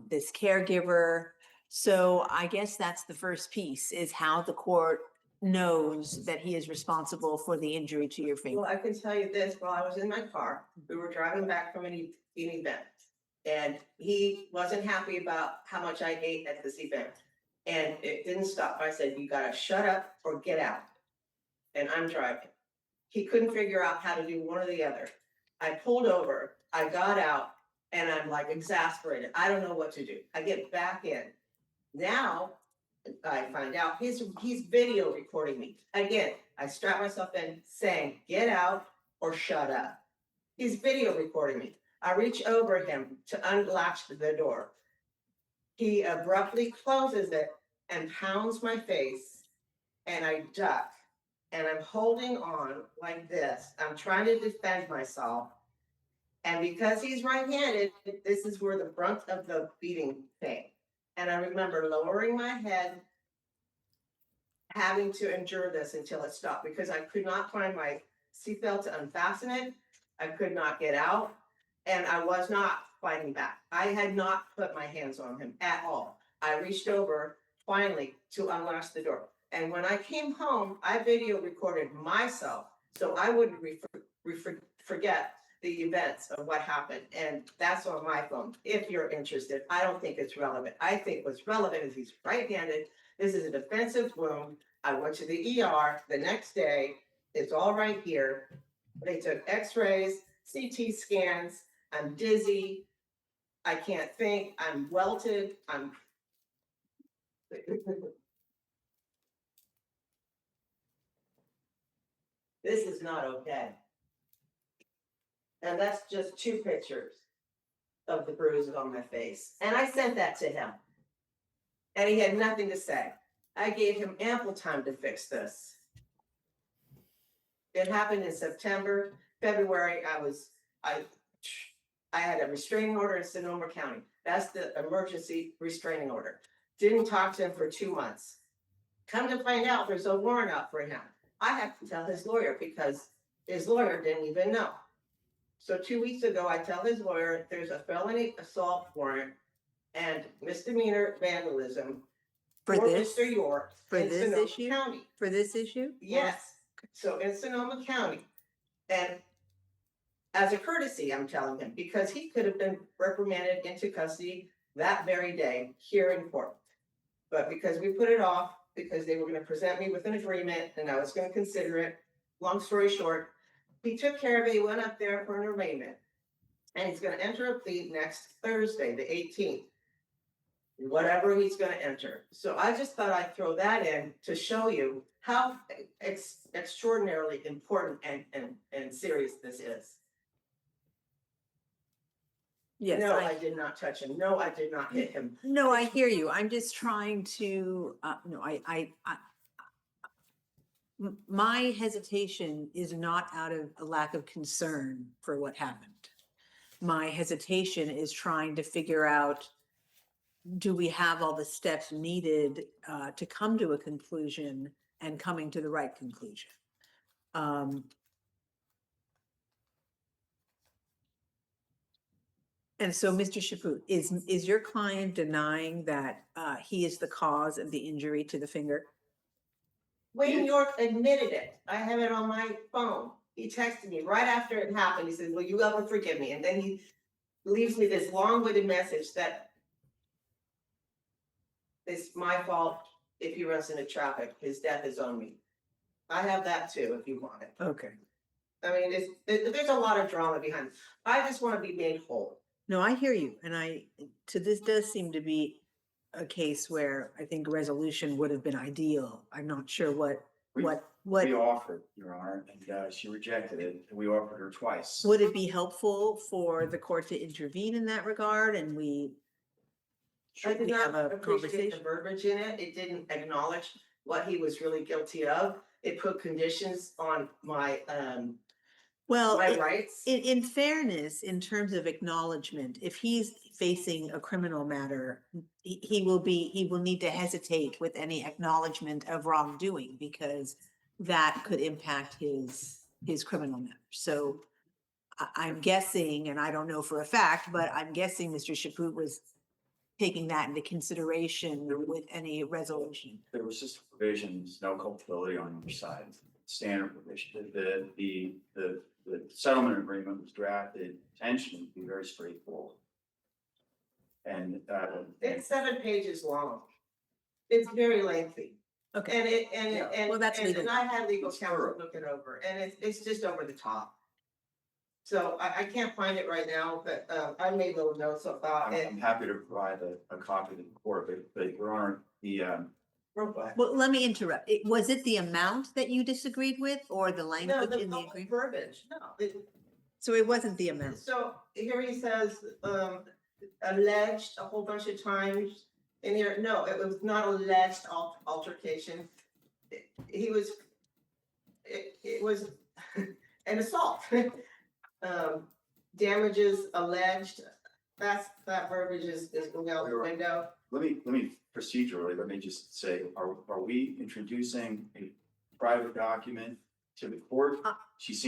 this caregiver. So I guess that's the first piece, is how the court knows that he is responsible for the injury to your finger. Well, I can tell you this, while I was in my car, we were driving back from an event. And he wasn't happy about how much I ate at this event. And it didn't stop. I said, you gotta shut up or get out. And I'm driving. He couldn't figure out how to do one or the other. I pulled over, I got out, and I'm like exasperated. I don't know what to do. I get back in. Now, I find out he's video recording me. Again, I strap myself in saying, get out or shut up. He's video recording me. I reach over him to unlatch the door. He abruptly closes it and pounds my face, and I duck. And I'm holding on like this. I'm trying to defend myself. And because he's right-handed, this is where the brunt of the beating came. And I remember lowering my head, having to endure this until it stopped because I could not find my seatbelt to unfasten it. I could not get out, and I was not fighting back. I had not put my hands on him at all. I reached over finally to unlatch the door. And when I came home, I video recorded myself so I wouldn't forget the events of what happened. And that's on my phone, if you're interested. I don't think it's relevant. I think what's relevant is he's right-handed. This is a defensive wound. I went to the ER the next day. It's all right here. They took x-rays, CT scans. I'm dizzy. I can't think. I'm welted. This is not okay. And that's just 2 pictures of the bruises on my face. And I sent that to him. And he had nothing to say. I gave him ample time to fix this. It happened in September. February, I had a restraining order in Sonoma County. That's the emergency restraining order. Didn't talk to him for 2 months. Come to find out, there's a warrant out for him. I have to tell his lawyer because his lawyer didn't even know. So 2 weeks ago, I tell his lawyer there's a felony assault warrant and misdemeanor vandalism For this, Mr. York for in this Sonoma issue? County. For this issue? Yes, so in Sonoma County. And as a courtesy, I'm telling him, because he could have been reprimanded into custody that very day here in court. But because we put it off, because they were gonna present me with an agreement and I was gonna consider it, long story short, he took care of it, he went up there for an arraignment. And he's gonna enter a plea next Thursday, the 18th. Whatever he's gonna enter. So I just thought I'd throw that in to show you how extraordinarily important and serious this is. Yes. No, I did not touch him. No, I did not hit him. No, I hear you. I'm just trying to, no, my hesitation is not out of a lack of concern for what happened. My hesitation is trying to figure out, do we have all the steps needed to come to a conclusion and coming to the right conclusion? And so, Mr. Chaput, is your client denying that he is the cause of the injury to the finger? Wayne York admitted it. I have it on my phone. He texted me right after it happened. He said, will you ever forgive me? And then he leaves me this long-winded message that it's my fault if he runs into traffic. His death is on me. I have that too, if you want it. Okay. I mean, there's a lot of drama behind it. I just want to be made whole. No, I hear you. And this does seem to be a case where I think resolution would have been ideal. I'm not sure what. We offered, Your Honor, and she rejected it. We offered her twice. Would it be helpful for the court to intervene in that regard and I did not have a appreciate the conversation? verbiage in it. It didn't acknowledge what he was really guilty of. It put conditions on my Well, my rights. in fairness, in terms of acknowledgement, if he's facing a criminal matter, he will need to hesitate with any acknowledgement of wrongdoing because that could impact his criminal matter. So I'm guessing, and I don't know for a fact, but I'm guessing Mr. Chaput was taking that into consideration with any resolution. There was just provisions, no culpability on either side. Standard provision. The settlement agreement was drafted intentionally to be very straightforward. And It's 7 pages long. It's very lengthy. Okay. Well, that's legal. And I had legal counsel look it over, and it's just over the top. So I can't find it right now, but I made little notes about it. I'm happy to provide a copy to the court, but Your Honor, robot. Well, let me interrupt. Was it the amount that you disagreed with or the No, language the in the whole agreement? verbiage, no. So it wasn't the amount. So here he says, alleged a whole bunch of times in here. No, it was not alleged altercation. He was, it was an assault. Damages alleged, that verbiage is going out the window. Let me procedurally, let me just say, are we introducing a private document to the court? She's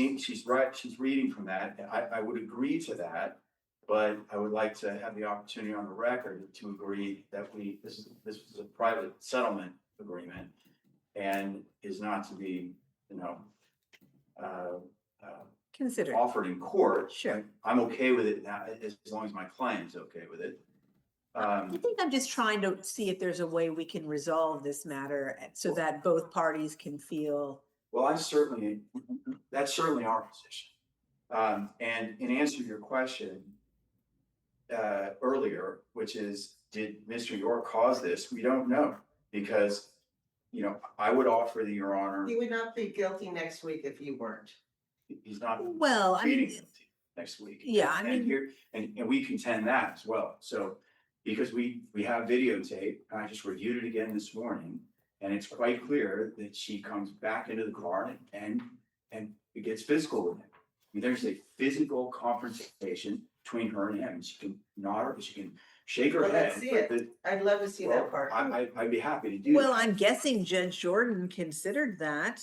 reading from that, I would agree to that, but I would like to have the opportunity on the record to agree that this is a private settlement agreement and is not to be, Consider. offered in court. Sure. I'm okay with it now, as long as my client's okay with it. I think I'm just trying to see if there's a way we can resolve this matter so that both parties can feel. Well, that's certainly our position. And in answer to your question earlier, which is, did Mr. York cause this? We don't know, because, I would offer that, Your Honor, He would not be guilty next week if you weren't. he's not Well, I pleading mean, guilty next week. yeah, I And mean- here, and we contend that as well. So, because we have videotape, I just reviewed it again this morning, and it's quite clear that she comes back into the car and it gets physical with him. I mean, there's a physical confrontation between her and him. She can nod her, she can shake her Well, head. let's see but it. I'd love to see that well, part. I'd be happy to do Well, that. I'm guessing Judge Jordan considered that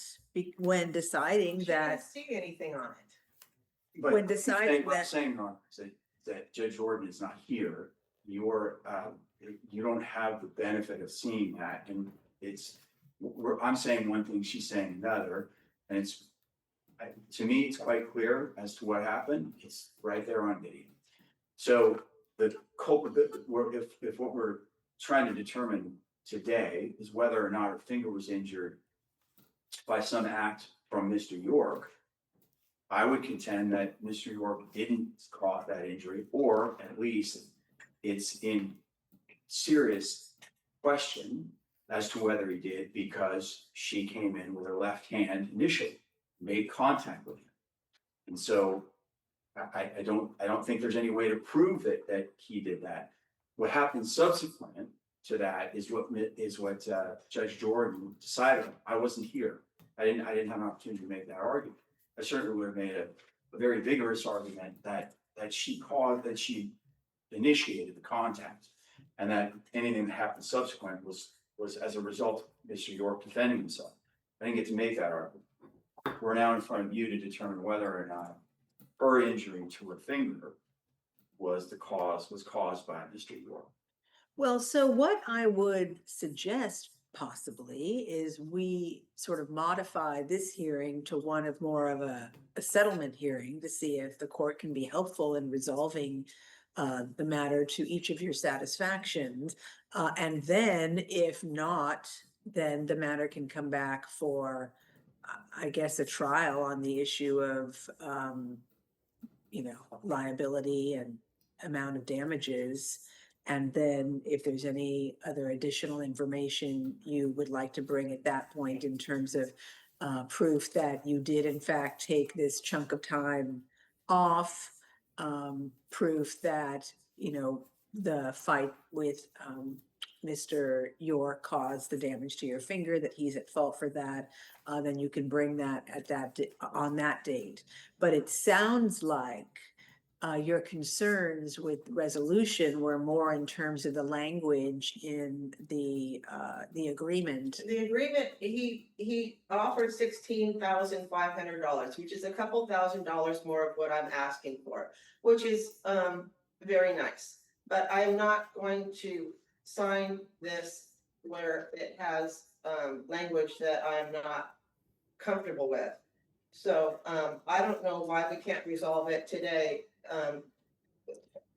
when deciding She didn't that, see anything on it. But when I'm deciding saying- what I'm that- saying, Your Honor, is that Judge Jordan is not here. You don't have the benefit of seeing that, and I'm saying one thing, she's saying another, and to me, it's quite clear as to what happened. It's right there on video. So the culpability, if what we're trying to determine today is whether or not her finger was injured by some act from Mr. York, I would contend that Mr. York didn't cause that injury, or at least it's in serious question as to whether he did, because she came in with her left hand initially, made contact with him. And so I don't think there's any way to prove that he did that. What happened subsequent to that is what Judge Jordan decided. I wasn't here. I didn't have an opportunity to make that argument. I certainly would have made a very vigorous argument that she initiated the contact, and that anything that happened subsequent was as a result of Mr. York defending himself. I didn't get to make that argument. We're now in front of you to determine whether or not her injury to her finger was caused by Mr. York. well, so what I would suggest possibly is we sort of modify this hearing to one of more of a settlement hearing to see if the court can be helpful in resolving the matter to each of your satisfactions. And then if not, then the matter can come back for, I guess, a trial on the issue of, liability and amount of damages. And then if there's any other additional information you would like to bring at that point in terms of proof that you did in fact take this chunk of time off, proof that, the fight with Mr. York caused the damage to your finger, that he's at fault for that, then you can bring that on that date. But it sounds like your concerns with resolution were more in terms of the language in the agreement. The agreement, he offered $16,500, which is a couple $1,000s more of what I'm asking for, which is very nice. But I'm not going to sign this where it has language that I'm not comfortable with. So I don't know why we can't resolve it today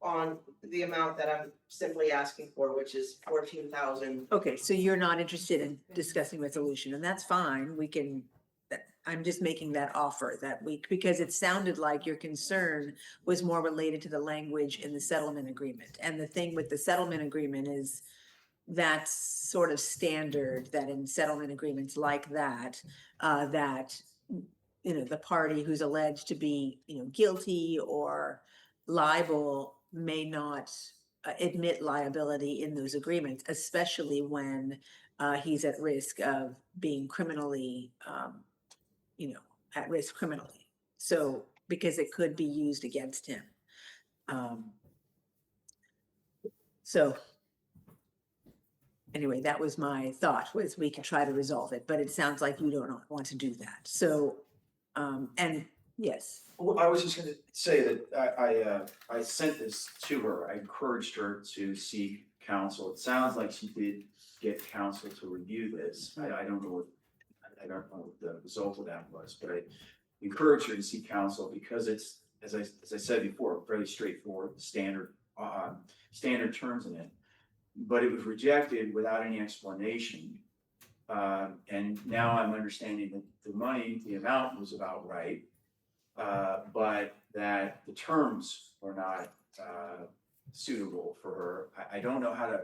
on the amount that I'm simply asking for, which is 14,000. Okay, so you're not interested in discussing resolution, and that's fine. I'm just making that offer that week because it sounded like your concern was more related to the language in the settlement agreement. And the thing with the settlement agreement is that's sort of standard that in settlement agreements like that, that, you know, the party who's alleged to be, you know, guilty or liable may not admit liability in those agreements, especially when he's at risk of being criminally, you know, at risk criminally. So, because it could be used against him. So anyway, that was my thought, was we could try to resolve it, but it sounds like you don't want to do that. So, and yes, Well, I was just gonna say that I sent this to her. I encouraged her to seek counsel. It sounds like she did get counsel to review this. I don't know what the result of that was, but I encouraged her to seek counsel because it's, as I said before, fairly straightforward, standard terms in it. But it was rejected without any explanation. And now I'm understanding that the money, the amount was about right. But that the terms were not suitable for her. I don't know how to,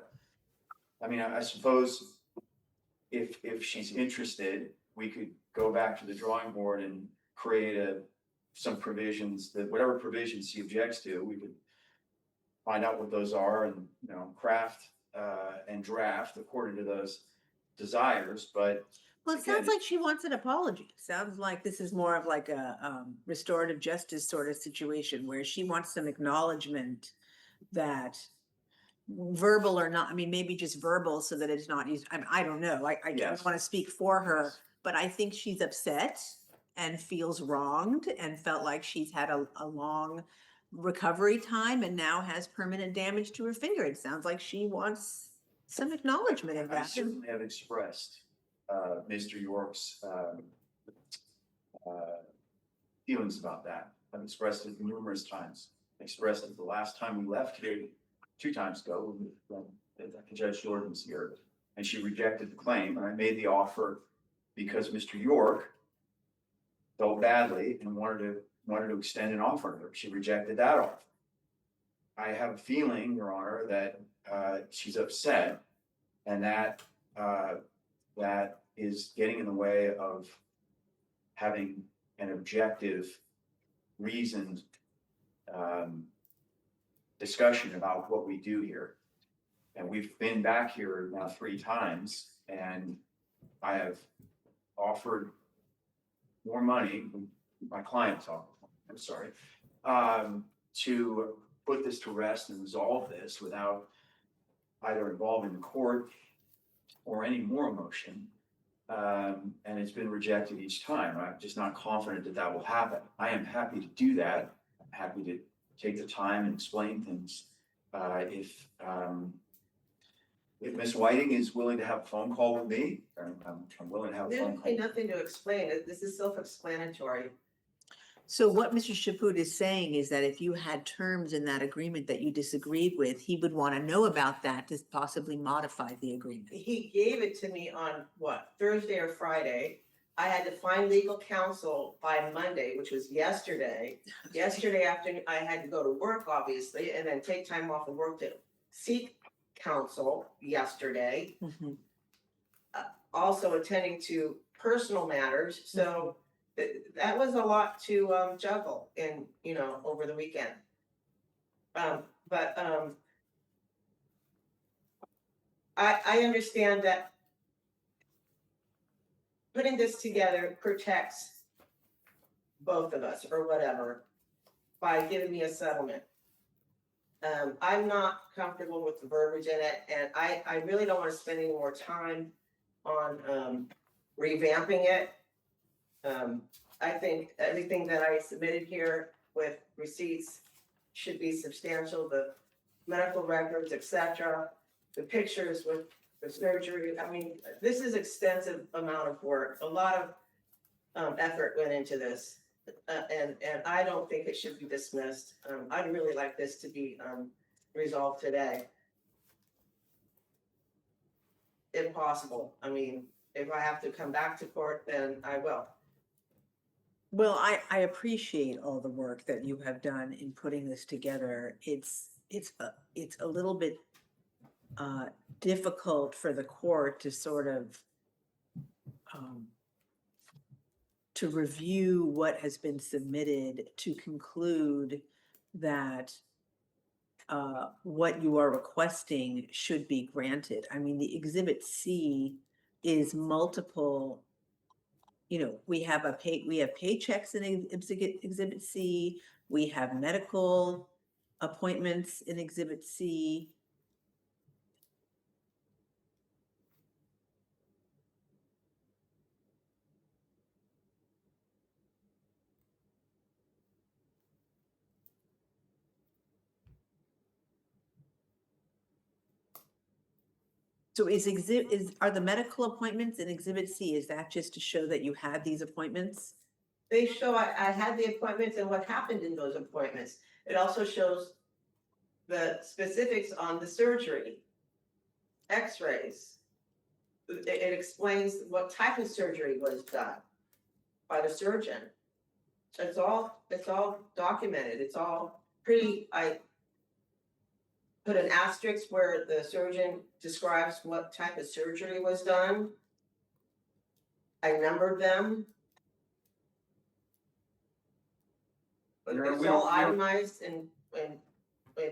I mean, I suppose if she's interested, we could go back to the drawing board and create some provisions, that whatever provisions she objects to, we could find out what those are and, you know, craft and draft according to those desires, but well, it sounds like she wants an apology. Sounds like this is more of like a restorative justice sort of situation where she wants some acknowledgement that, verbal or not, I mean, maybe just verbal so that it's not used. I don't know. I don't Yes. want to speak for her, but I think she's upset and feels wronged and felt like she's had a long recovery time and now has permanent damage to her finger. It sounds like she wants some acknowledgement of I that. certainly have expressed Mr. York's feelings about that. I've expressed it numerous times. I expressed it the last time we left here, 2 times ago, when Judge Jordan was here, and she rejected the claim. And I made the offer because Mr. York felt badly and wanted to extend an offer to her. She rejected that offer. I have a feeling, Your Honor, that she's upset, and that that is getting in the way of having an objective, reasoned discussion about what we do here. And we've been back here now 3 times, and I have offered more money, my client's offered, I'm sorry, to put this to rest and resolve this without either involving the court or any more motion. And it's been rejected each time. I'm just not confident that that will happen. I am happy to do that. I'm happy to take the time and explain things. If Ms. Whiting is willing to have a phone call with me, I'm willing to have a There's phone call. really nothing to explain. This is self-explanatory. So what Mr. Chaput is saying is that if you had terms in that agreement that you disagreed with, he would want to know about that to possibly modify the agreement. He gave it to me on what, Thursday or Friday. I had to find legal counsel by Monday, which was yesterday. Yesterday afternoon, I had to go to work, obviously, and then take time off of work to seek counsel yesterday. Mhm. Also attending to personal matters, so that was a lot to juggle in, over the weekend. But I understand that putting this together protects both of us or whatever by giving me a settlement. I'm not comfortable with the verbiage in it, and I really don't want to spend any more time on revamping it. I think everything that I submitted here with receipts should be substantial, the medical records, etc., the pictures with the surgery. I mean, this is extensive amount of work. A lot of effort went into this, and I don't think it should be dismissed. I'd really like this to be resolved today, if possible. I mean, if I have to come back to court, then I will. Well, I appreciate all the work that you have done in putting this together. It's a little bit difficult for the court to sort of to review what has been submitted to conclude that what you are requesting should be granted. I mean, the Exhibit C is multiple, you know, we have paychecks in Exhibit C, we have medical appointments in Exhibit C. So are the medical appointments in Exhibit C, is that just to show that you had these appointments? They show I had the appointments and what happened in those appointments. It also shows the specifics on the surgery, x-rays. It explains what type of surgery was done by the surgeon. It's all documented. It's all I put an asterisk where the surgeon describes what type of surgery was done. I numbered them. But it's all itemized in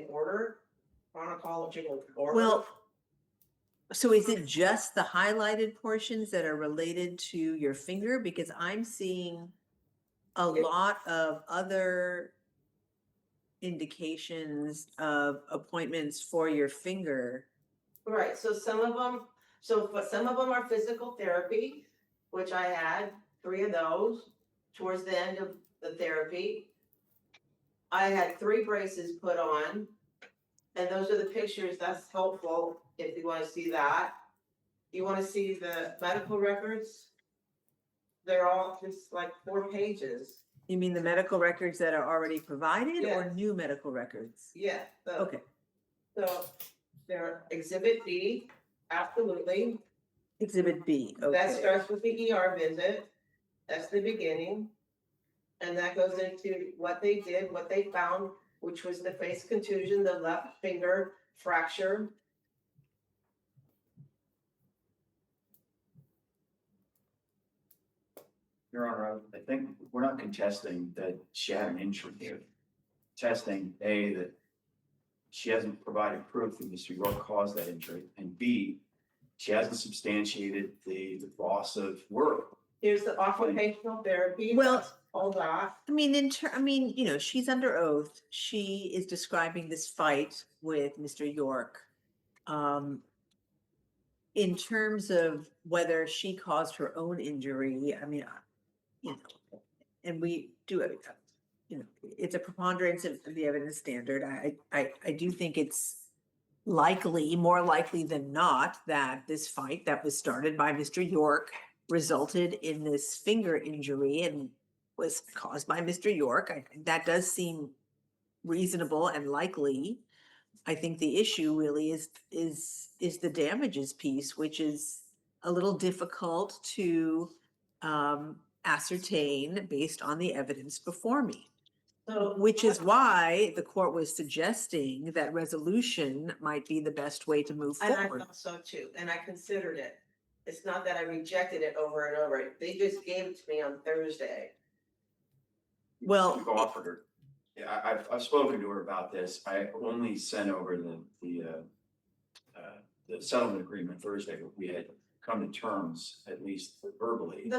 order, chronological order. Well, so is it just the highlighted portions that are related to your finger? Because I'm seeing a lot of other indications of appointments for your finger. Right, so some of them are physical therapy, which I had 3 of those towards the end of the therapy. I had 3 braces put on, and those are the pictures. That's helpful if you want to see that. You want to see the medical records? They're all just like 4 pages. You mean the medical records that are already provided or Yes. new medical records? Yeah. Okay, So they're Exhibit B, absolutely. Exhibit B, That okay. starts with the ER visit. That's the beginning. And that goes into what they did, what they found, which was the face contusion, the left finger fracture. Your Honor, I think we're not contesting that she had an injury here. Testing A, that she hasn't provided proof that Mr. York caused that injury, and B, she hasn't substantiated the loss of work. Here's the occupational therapy. Well, That's all that. I mean, you know, she's under oath. She is describing this fight with Mr. York. In terms of whether she caused her own injury, I mean, you know, and we do it, you know, it's a preponderance of the evidence standard. I do think it's likely, more likely than not, that this fight that was started by Mr. York resulted in this finger injury and was caused by Mr. York. That does seem reasonable and likely. I think the issue really is the damages piece, which is a little difficult to ascertain based on the evidence before me. So, Which is why the court was suggesting that resolution might be the best way to move and I forward. thought so too, and I considered it. It's not that I rejected it over and over. They just gave it to me on Thursday. Well, We've offered her. Yeah, I've spoken to her about this. I only sent over the settlement agreement Thursday, but we had come to terms, at least verbally.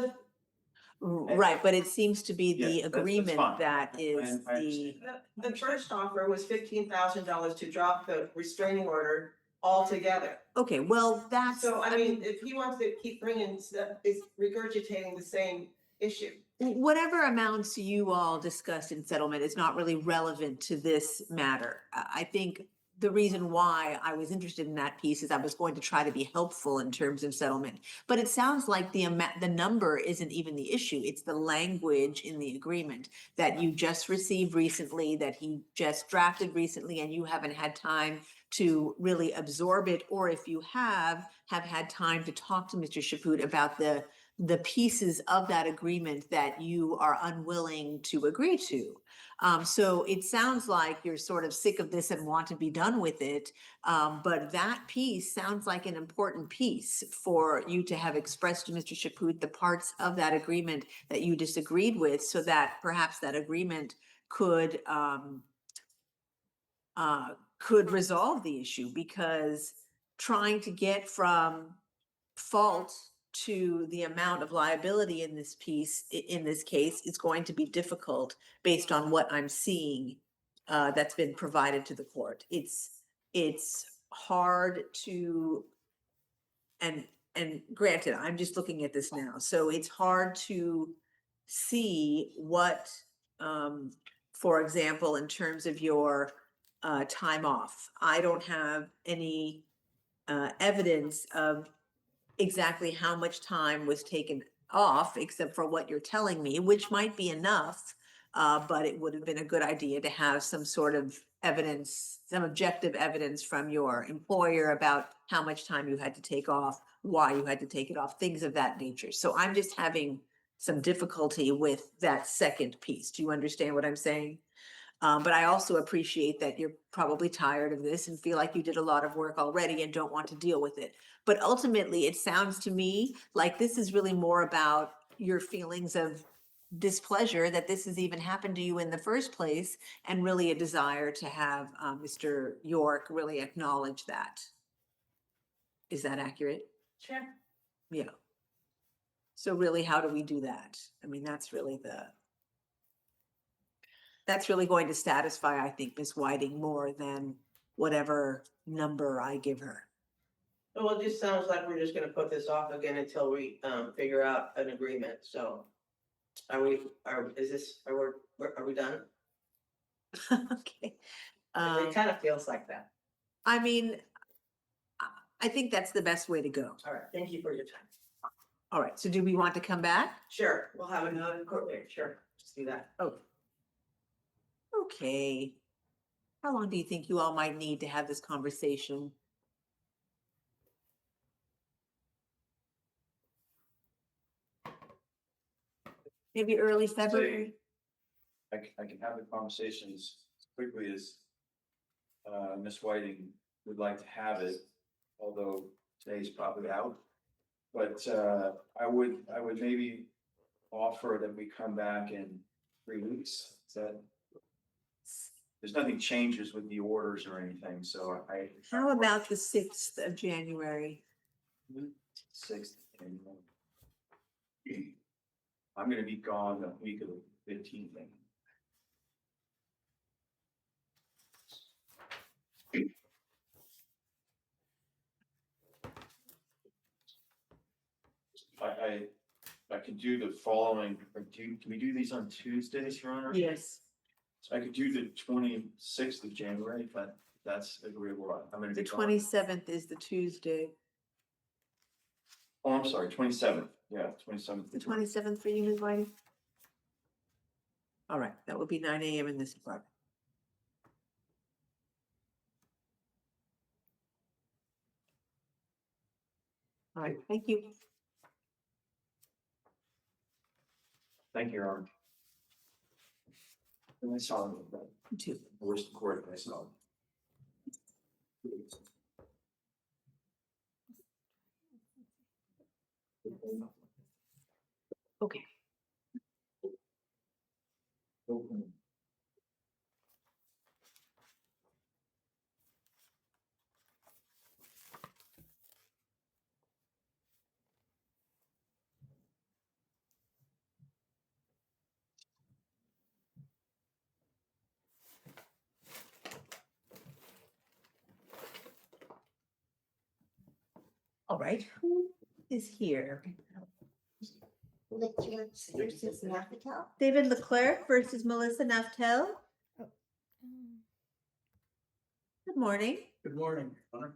right, but it seems to be the Yeah, that's agreement fine. that is I the, understand. The first offer was $15,000 to drop the restraining order altogether. okay, well, that's. So, I mean, if he wants to keep bringing stuff, it's regurgitating the same issue. Whatever amounts you all discussed in settlement is not really relevant to this matter. I think the reason why I was interested in that piece is I was going to try to be helpful in terms of settlement. But it sounds like the number isn't even the issue. It's the language in the agreement that you just received recently, that he just drafted recently, and you haven't had time to really absorb it. Or if you have had time to talk to Mr. Chaput about the the pieces of that agreement that you are unwilling to agree to. So it sounds like you're sort of sick of this and want to be done with it. But that piece sounds like an important piece for you to have expressed to Mr. Chaput the parts of that agreement that you disagreed with, so that perhaps that agreement could resolve the issue, because trying to get from fault to the amount of liability in this piece, in this case, is going to be difficult based on what I'm seeing that's been provided to the court. It's hard to, and granted, I'm just looking at this now, so it's hard to see what, for example, in terms of your time off, I don't have any evidence of exactly how much time was taken off, except for what you're telling me, which might be enough. But it would have been a good idea to have some sort of evidence, some objective evidence from your employer about how much time you had to take off, why you had to take it off, things of that nature. So I'm just having some difficulty with that second piece. Do you understand what I'm saying? But I also appreciate that you're probably tired of this and feel like you did a lot of work already and don't want to deal with it. But ultimately, it sounds to me like this is really more about your feelings of displeasure that this has even happened to you in the first place, and really a desire to have Mr. York really acknowledge that. Is that accurate? Sure. Yeah. So really, how do we do that? I mean, that's really going to satisfy, I think, Ms. Whiting more than whatever number I give her. Well, it just sounds like we're just gonna put this off again until we, figure out an agreement, so. Are we done? Okay. It kind of feels like that. I mean, I think that's the best way to go. All right, thank you for your time. All right, so do we want to come back? Sure, we'll have another court date, sure, let's do that. Oh. Okay. How long do you think you all might need to have this conversation? Maybe early February? I can have the conversations as quickly as Ms. Whiting would like to have it, although today's probably out. But I would maybe offer that we come back in 3 weeks. Is that? There's nothing changes with the orders or anything, so I. How about the 6th of January? 6th. I'm gonna be gone the week of the 15th. I could do the following, or can we do these on Tuesdays, Your Honor? Yes. So I could do the 26th of January, if that's agreeable. I'm gonna be The gone. 27th is the Tuesday. Oh, I'm sorry, 27th, yeah, 27th. The 27th for you, Ms. Whiting? All right, that will be 9 a.m. in this apartment. All right, thank you. Thank you, Your Honor. And I saw it, You too. where's the court, I saw it. Okay. All right, who is here? LeClerq versus Naftel. David LeClerq versus Melissa Naftel. Good morning. Good morning, Honor.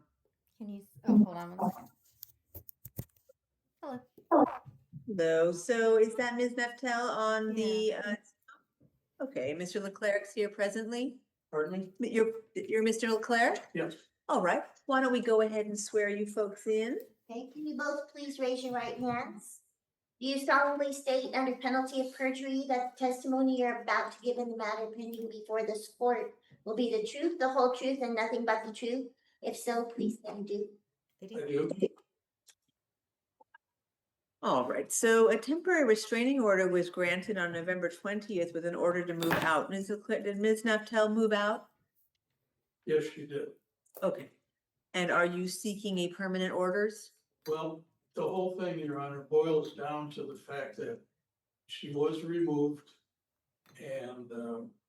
Can you, oh, hold on 1 second. Hello. Hello, so is that Ms. Naftel on the, okay, Mr. LeClerc's here presently? Pardon me? You're Mr. LeClerc? Yes. All right, why don't we go ahead and swear you folks in? Okay, can you both please raise your right hands? Do you solemnly state under penalty of perjury that the testimony you're about to give in the matter pending before this court will be the truth, the whole truth, and nothing but the truth? If so, please stand do. I do. All right, so a temporary restraining order was granted on November 20th with an order to move out. Ms. LeClerc, did Ms. Naftel move out? Yes, she did. Okay. And are you seeking a permanent orders? Well, the whole thing, Your Honor, boils down to the fact that she was removed. And,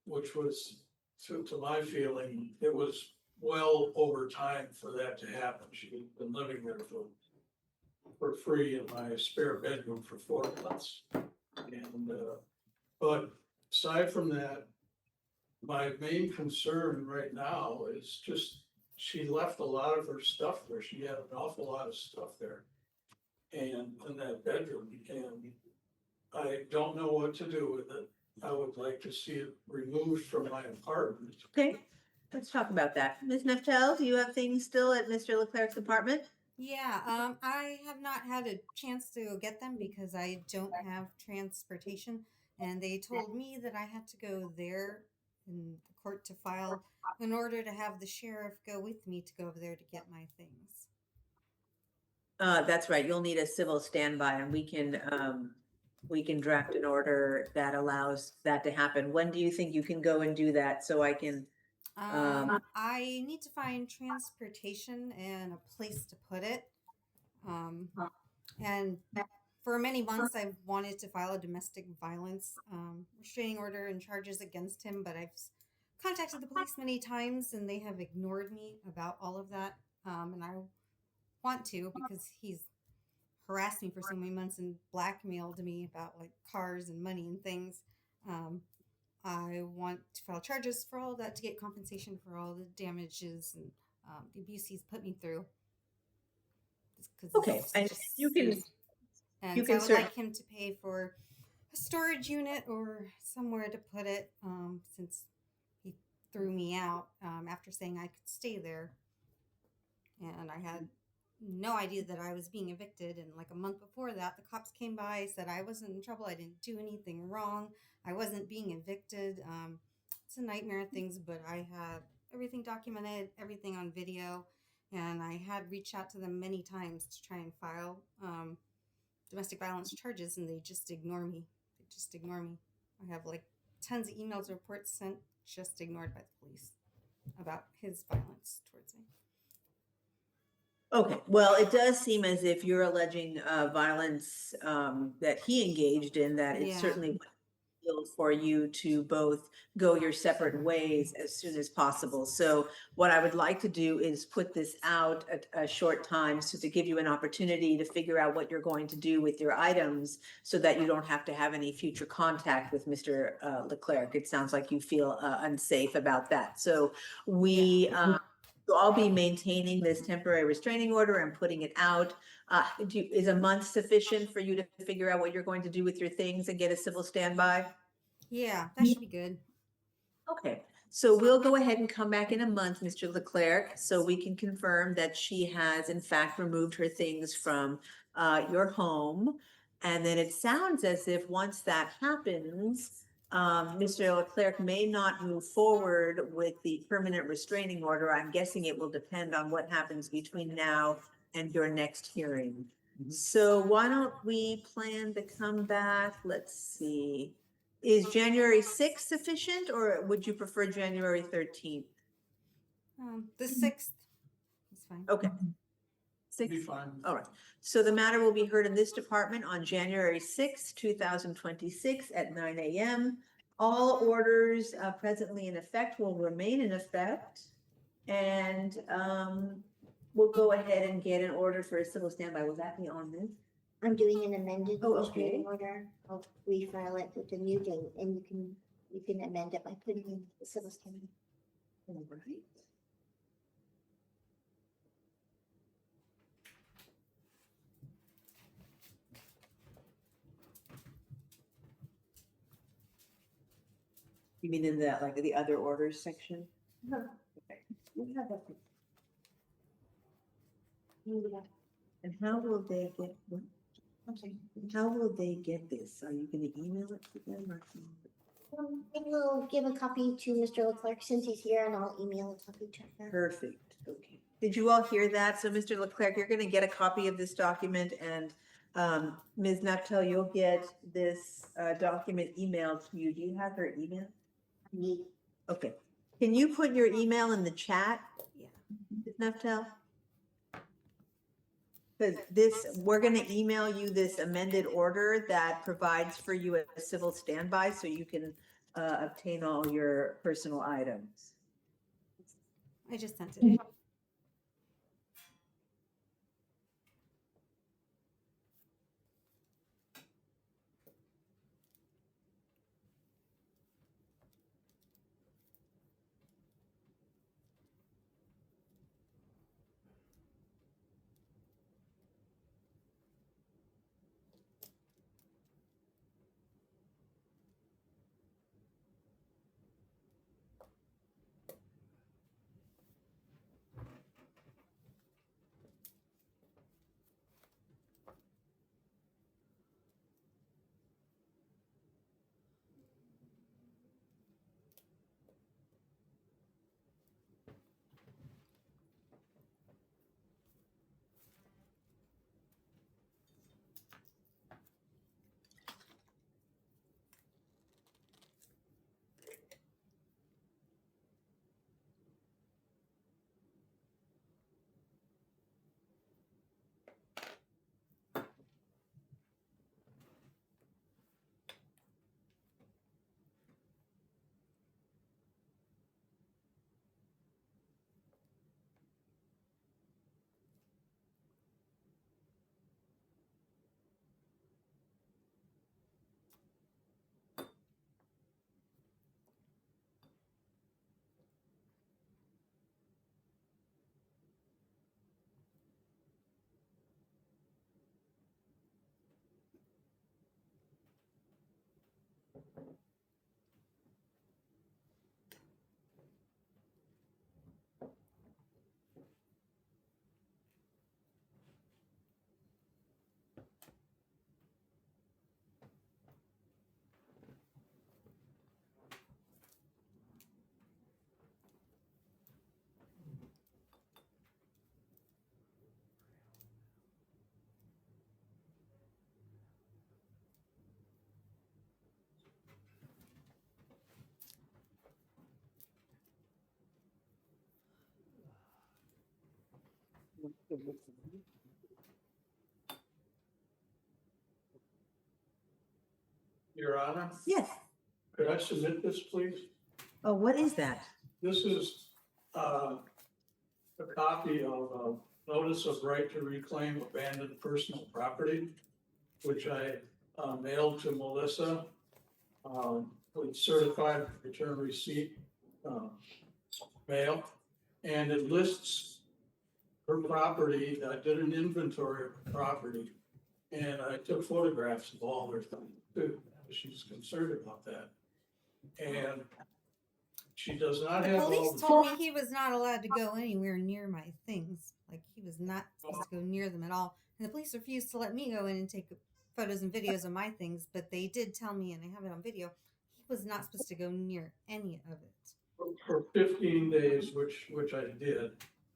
which was, to my feeling, it was well over time for that to happen. She had been living there for free in my spare bedroom for 4 months. And, but aside from that, my main concern right now is just, she left a lot of her stuff there. She had an awful lot of stuff there. And in that bedroom, and I don't know what to do with it. I would like to see it removed from my apartment. Okay, let's talk about that. Ms. Naftel, do you have things still at Mr. LeClerc's apartment? Yeah, I have not had a chance to go get them because I don't have transportation, and they told me that I had to go there in the court to file in order to have the sheriff go with me to go over there to get my things. That's right, you'll need a civil standby and we can draft an order that allows that to happen. When do you think you can go and do that so I can? I need to find transportation and a place to put it. And for many months, I've wanted to file a domestic violence restraining order and charges against him, but I've contacted the police many times and they have ignored me about all of that. And I want to because he's harassed me for so many months and blackmailed me about like cars and money and things. I want to file charges for all of that to get compensation for all the damages and the abuse he's put me through. Okay, and you can. And You so I can would like him to pay for a storage unit or somewhere to put it, since he threw me out after saying I could stay there. And I had no idea that I was being evicted. And like a month before that, the cops came by, said I wasn't in trouble. I didn't do anything wrong. I wasn't being evicted. It's a nightmare of things, but I have everything documented, everything on video. And I had reached out to them many times to try and file domestic violence charges, and they just ignore me. They just ignore me. I have like tons of emails, reports sent, just ignored by the police about his violence towards me. Okay, well, it does seem as if you're alleging violence that he engaged in, that it Yeah. certainly would feel for you to both go your separate ways as soon as possible. So what I would like to do is put this out at a short time so to give you an opportunity to figure out what you're going to do with your items so that you don't have to have any future contact with Mr. LeClerc. It sounds like you feel unsafe about that. So we So I'll be maintaining this temporary restraining order and putting it out. Is a month sufficient for you to figure out what you're going to do with your things and get a civil standby? Yeah, that should be good. Okay, so we'll go ahead and come back in a month, Mr. LeClerc, so we can confirm that she has in fact removed her things from your home. And then it sounds as if once that happens, Mr. LeClerc may not move forward with the permanent restraining order. I'm guessing it will depend on what happens between now and your next hearing. So why don't we plan to come back? Let's see. Is January 6th sufficient, or would you prefer January 13th? The 6th is fine. Okay. Be 6th. fine. All right. So the matter will be heard in this department on January 6th, 2026 at 9 a.m. All orders presently in effect will remain in effect. And we'll go ahead and get an order for a civil standby. Will that be on this? I'm doing an amended Oh, restraining okay. order. I'll refile it with the new date, and you can amend it by putting in the civil standby. All right. You mean in that, like the other orders section? No. Okay. We have that. And how will they get? Okay. How will they get this? Are you gonna email it to them or? I will give a copy to Mr. LeClerq since he's here, and I'll email a copy to her. Perfect, okay. Did you all hear that? So Mr. LeClerq, you're gonna get a copy of this document and Ms. Naftel, you'll get this document emailed to you. Do you have her email? Me. Okay. Can you put your email in the chat? Yeah. Ms. Naftel? Because this, we're gonna email you this amended order that provides for you a civil standby so you can obtain all your personal items. I just sent it. Your Honor, Yes. could I submit this, please? Oh, what is that? This is a copy of a notice of right to reclaim abandoned personal property, which I mailed to Melissa with certified return receipt mail. And it lists her property. I did an inventory of her property. And I took photographs of all her things too. She's concerned about that. And she does not The have all police the. told me he was not allowed to go anywhere near my things. Like he was not supposed to go near them at all. And the police refused to let me go in and take photos and videos of my things. But they did tell me, and I have it on video, he was not supposed to go near any of it. For 15 days, which I did.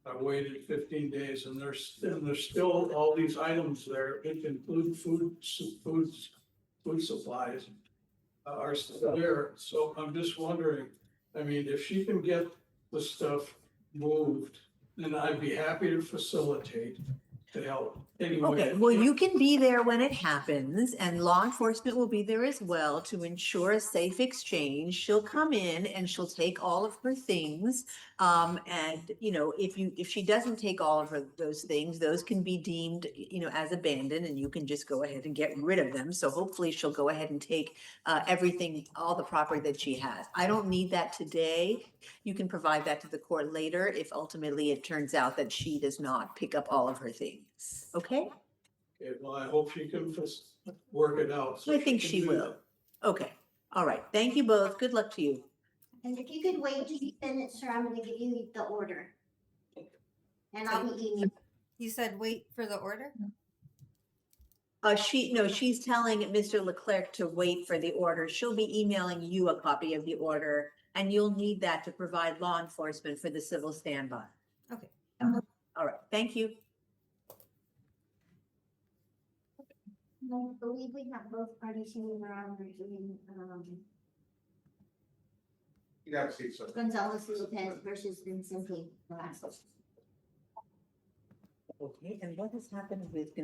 I waited 15 days and there's still all these items there, which include food supplies are still there. So I'm just wondering, I mean, if she can get the stuff moved, then I'd be happy to facilitate to help anyway. Okay, well, you can be there when it happens and law enforcement will be there as well to ensure a safe exchange. She'll come in and she'll take all of her things. And you know, if she doesn't take all of those things, those can be deemed, you know, as abandoned and you can just go ahead and get rid of them. So hopefully she'll go ahead and take everything, all the property that she has. I don't need that today. You can provide that to the court later if ultimately it turns out that she does not pick up all of her things. Okay? Okay, well, I hope she can work it out. so I think can she do will. that. Okay. All right. Thank you both. Good luck to you. And if you could wait just a minute, sir, I'm gonna give you the order. And I'll be emailing. You said wait for the order? She's telling Mr. Leclerc to wait for the order. She'll be emailing you a copy of the order, and you'll need that to provide law enforcement for the civil standby. Okay. All right, thank you. I believe we have both parties who were on reviewing, You have a seat, sir. Gonzalez Lopez versus Vincente Velasquez. Okay, and what has happened with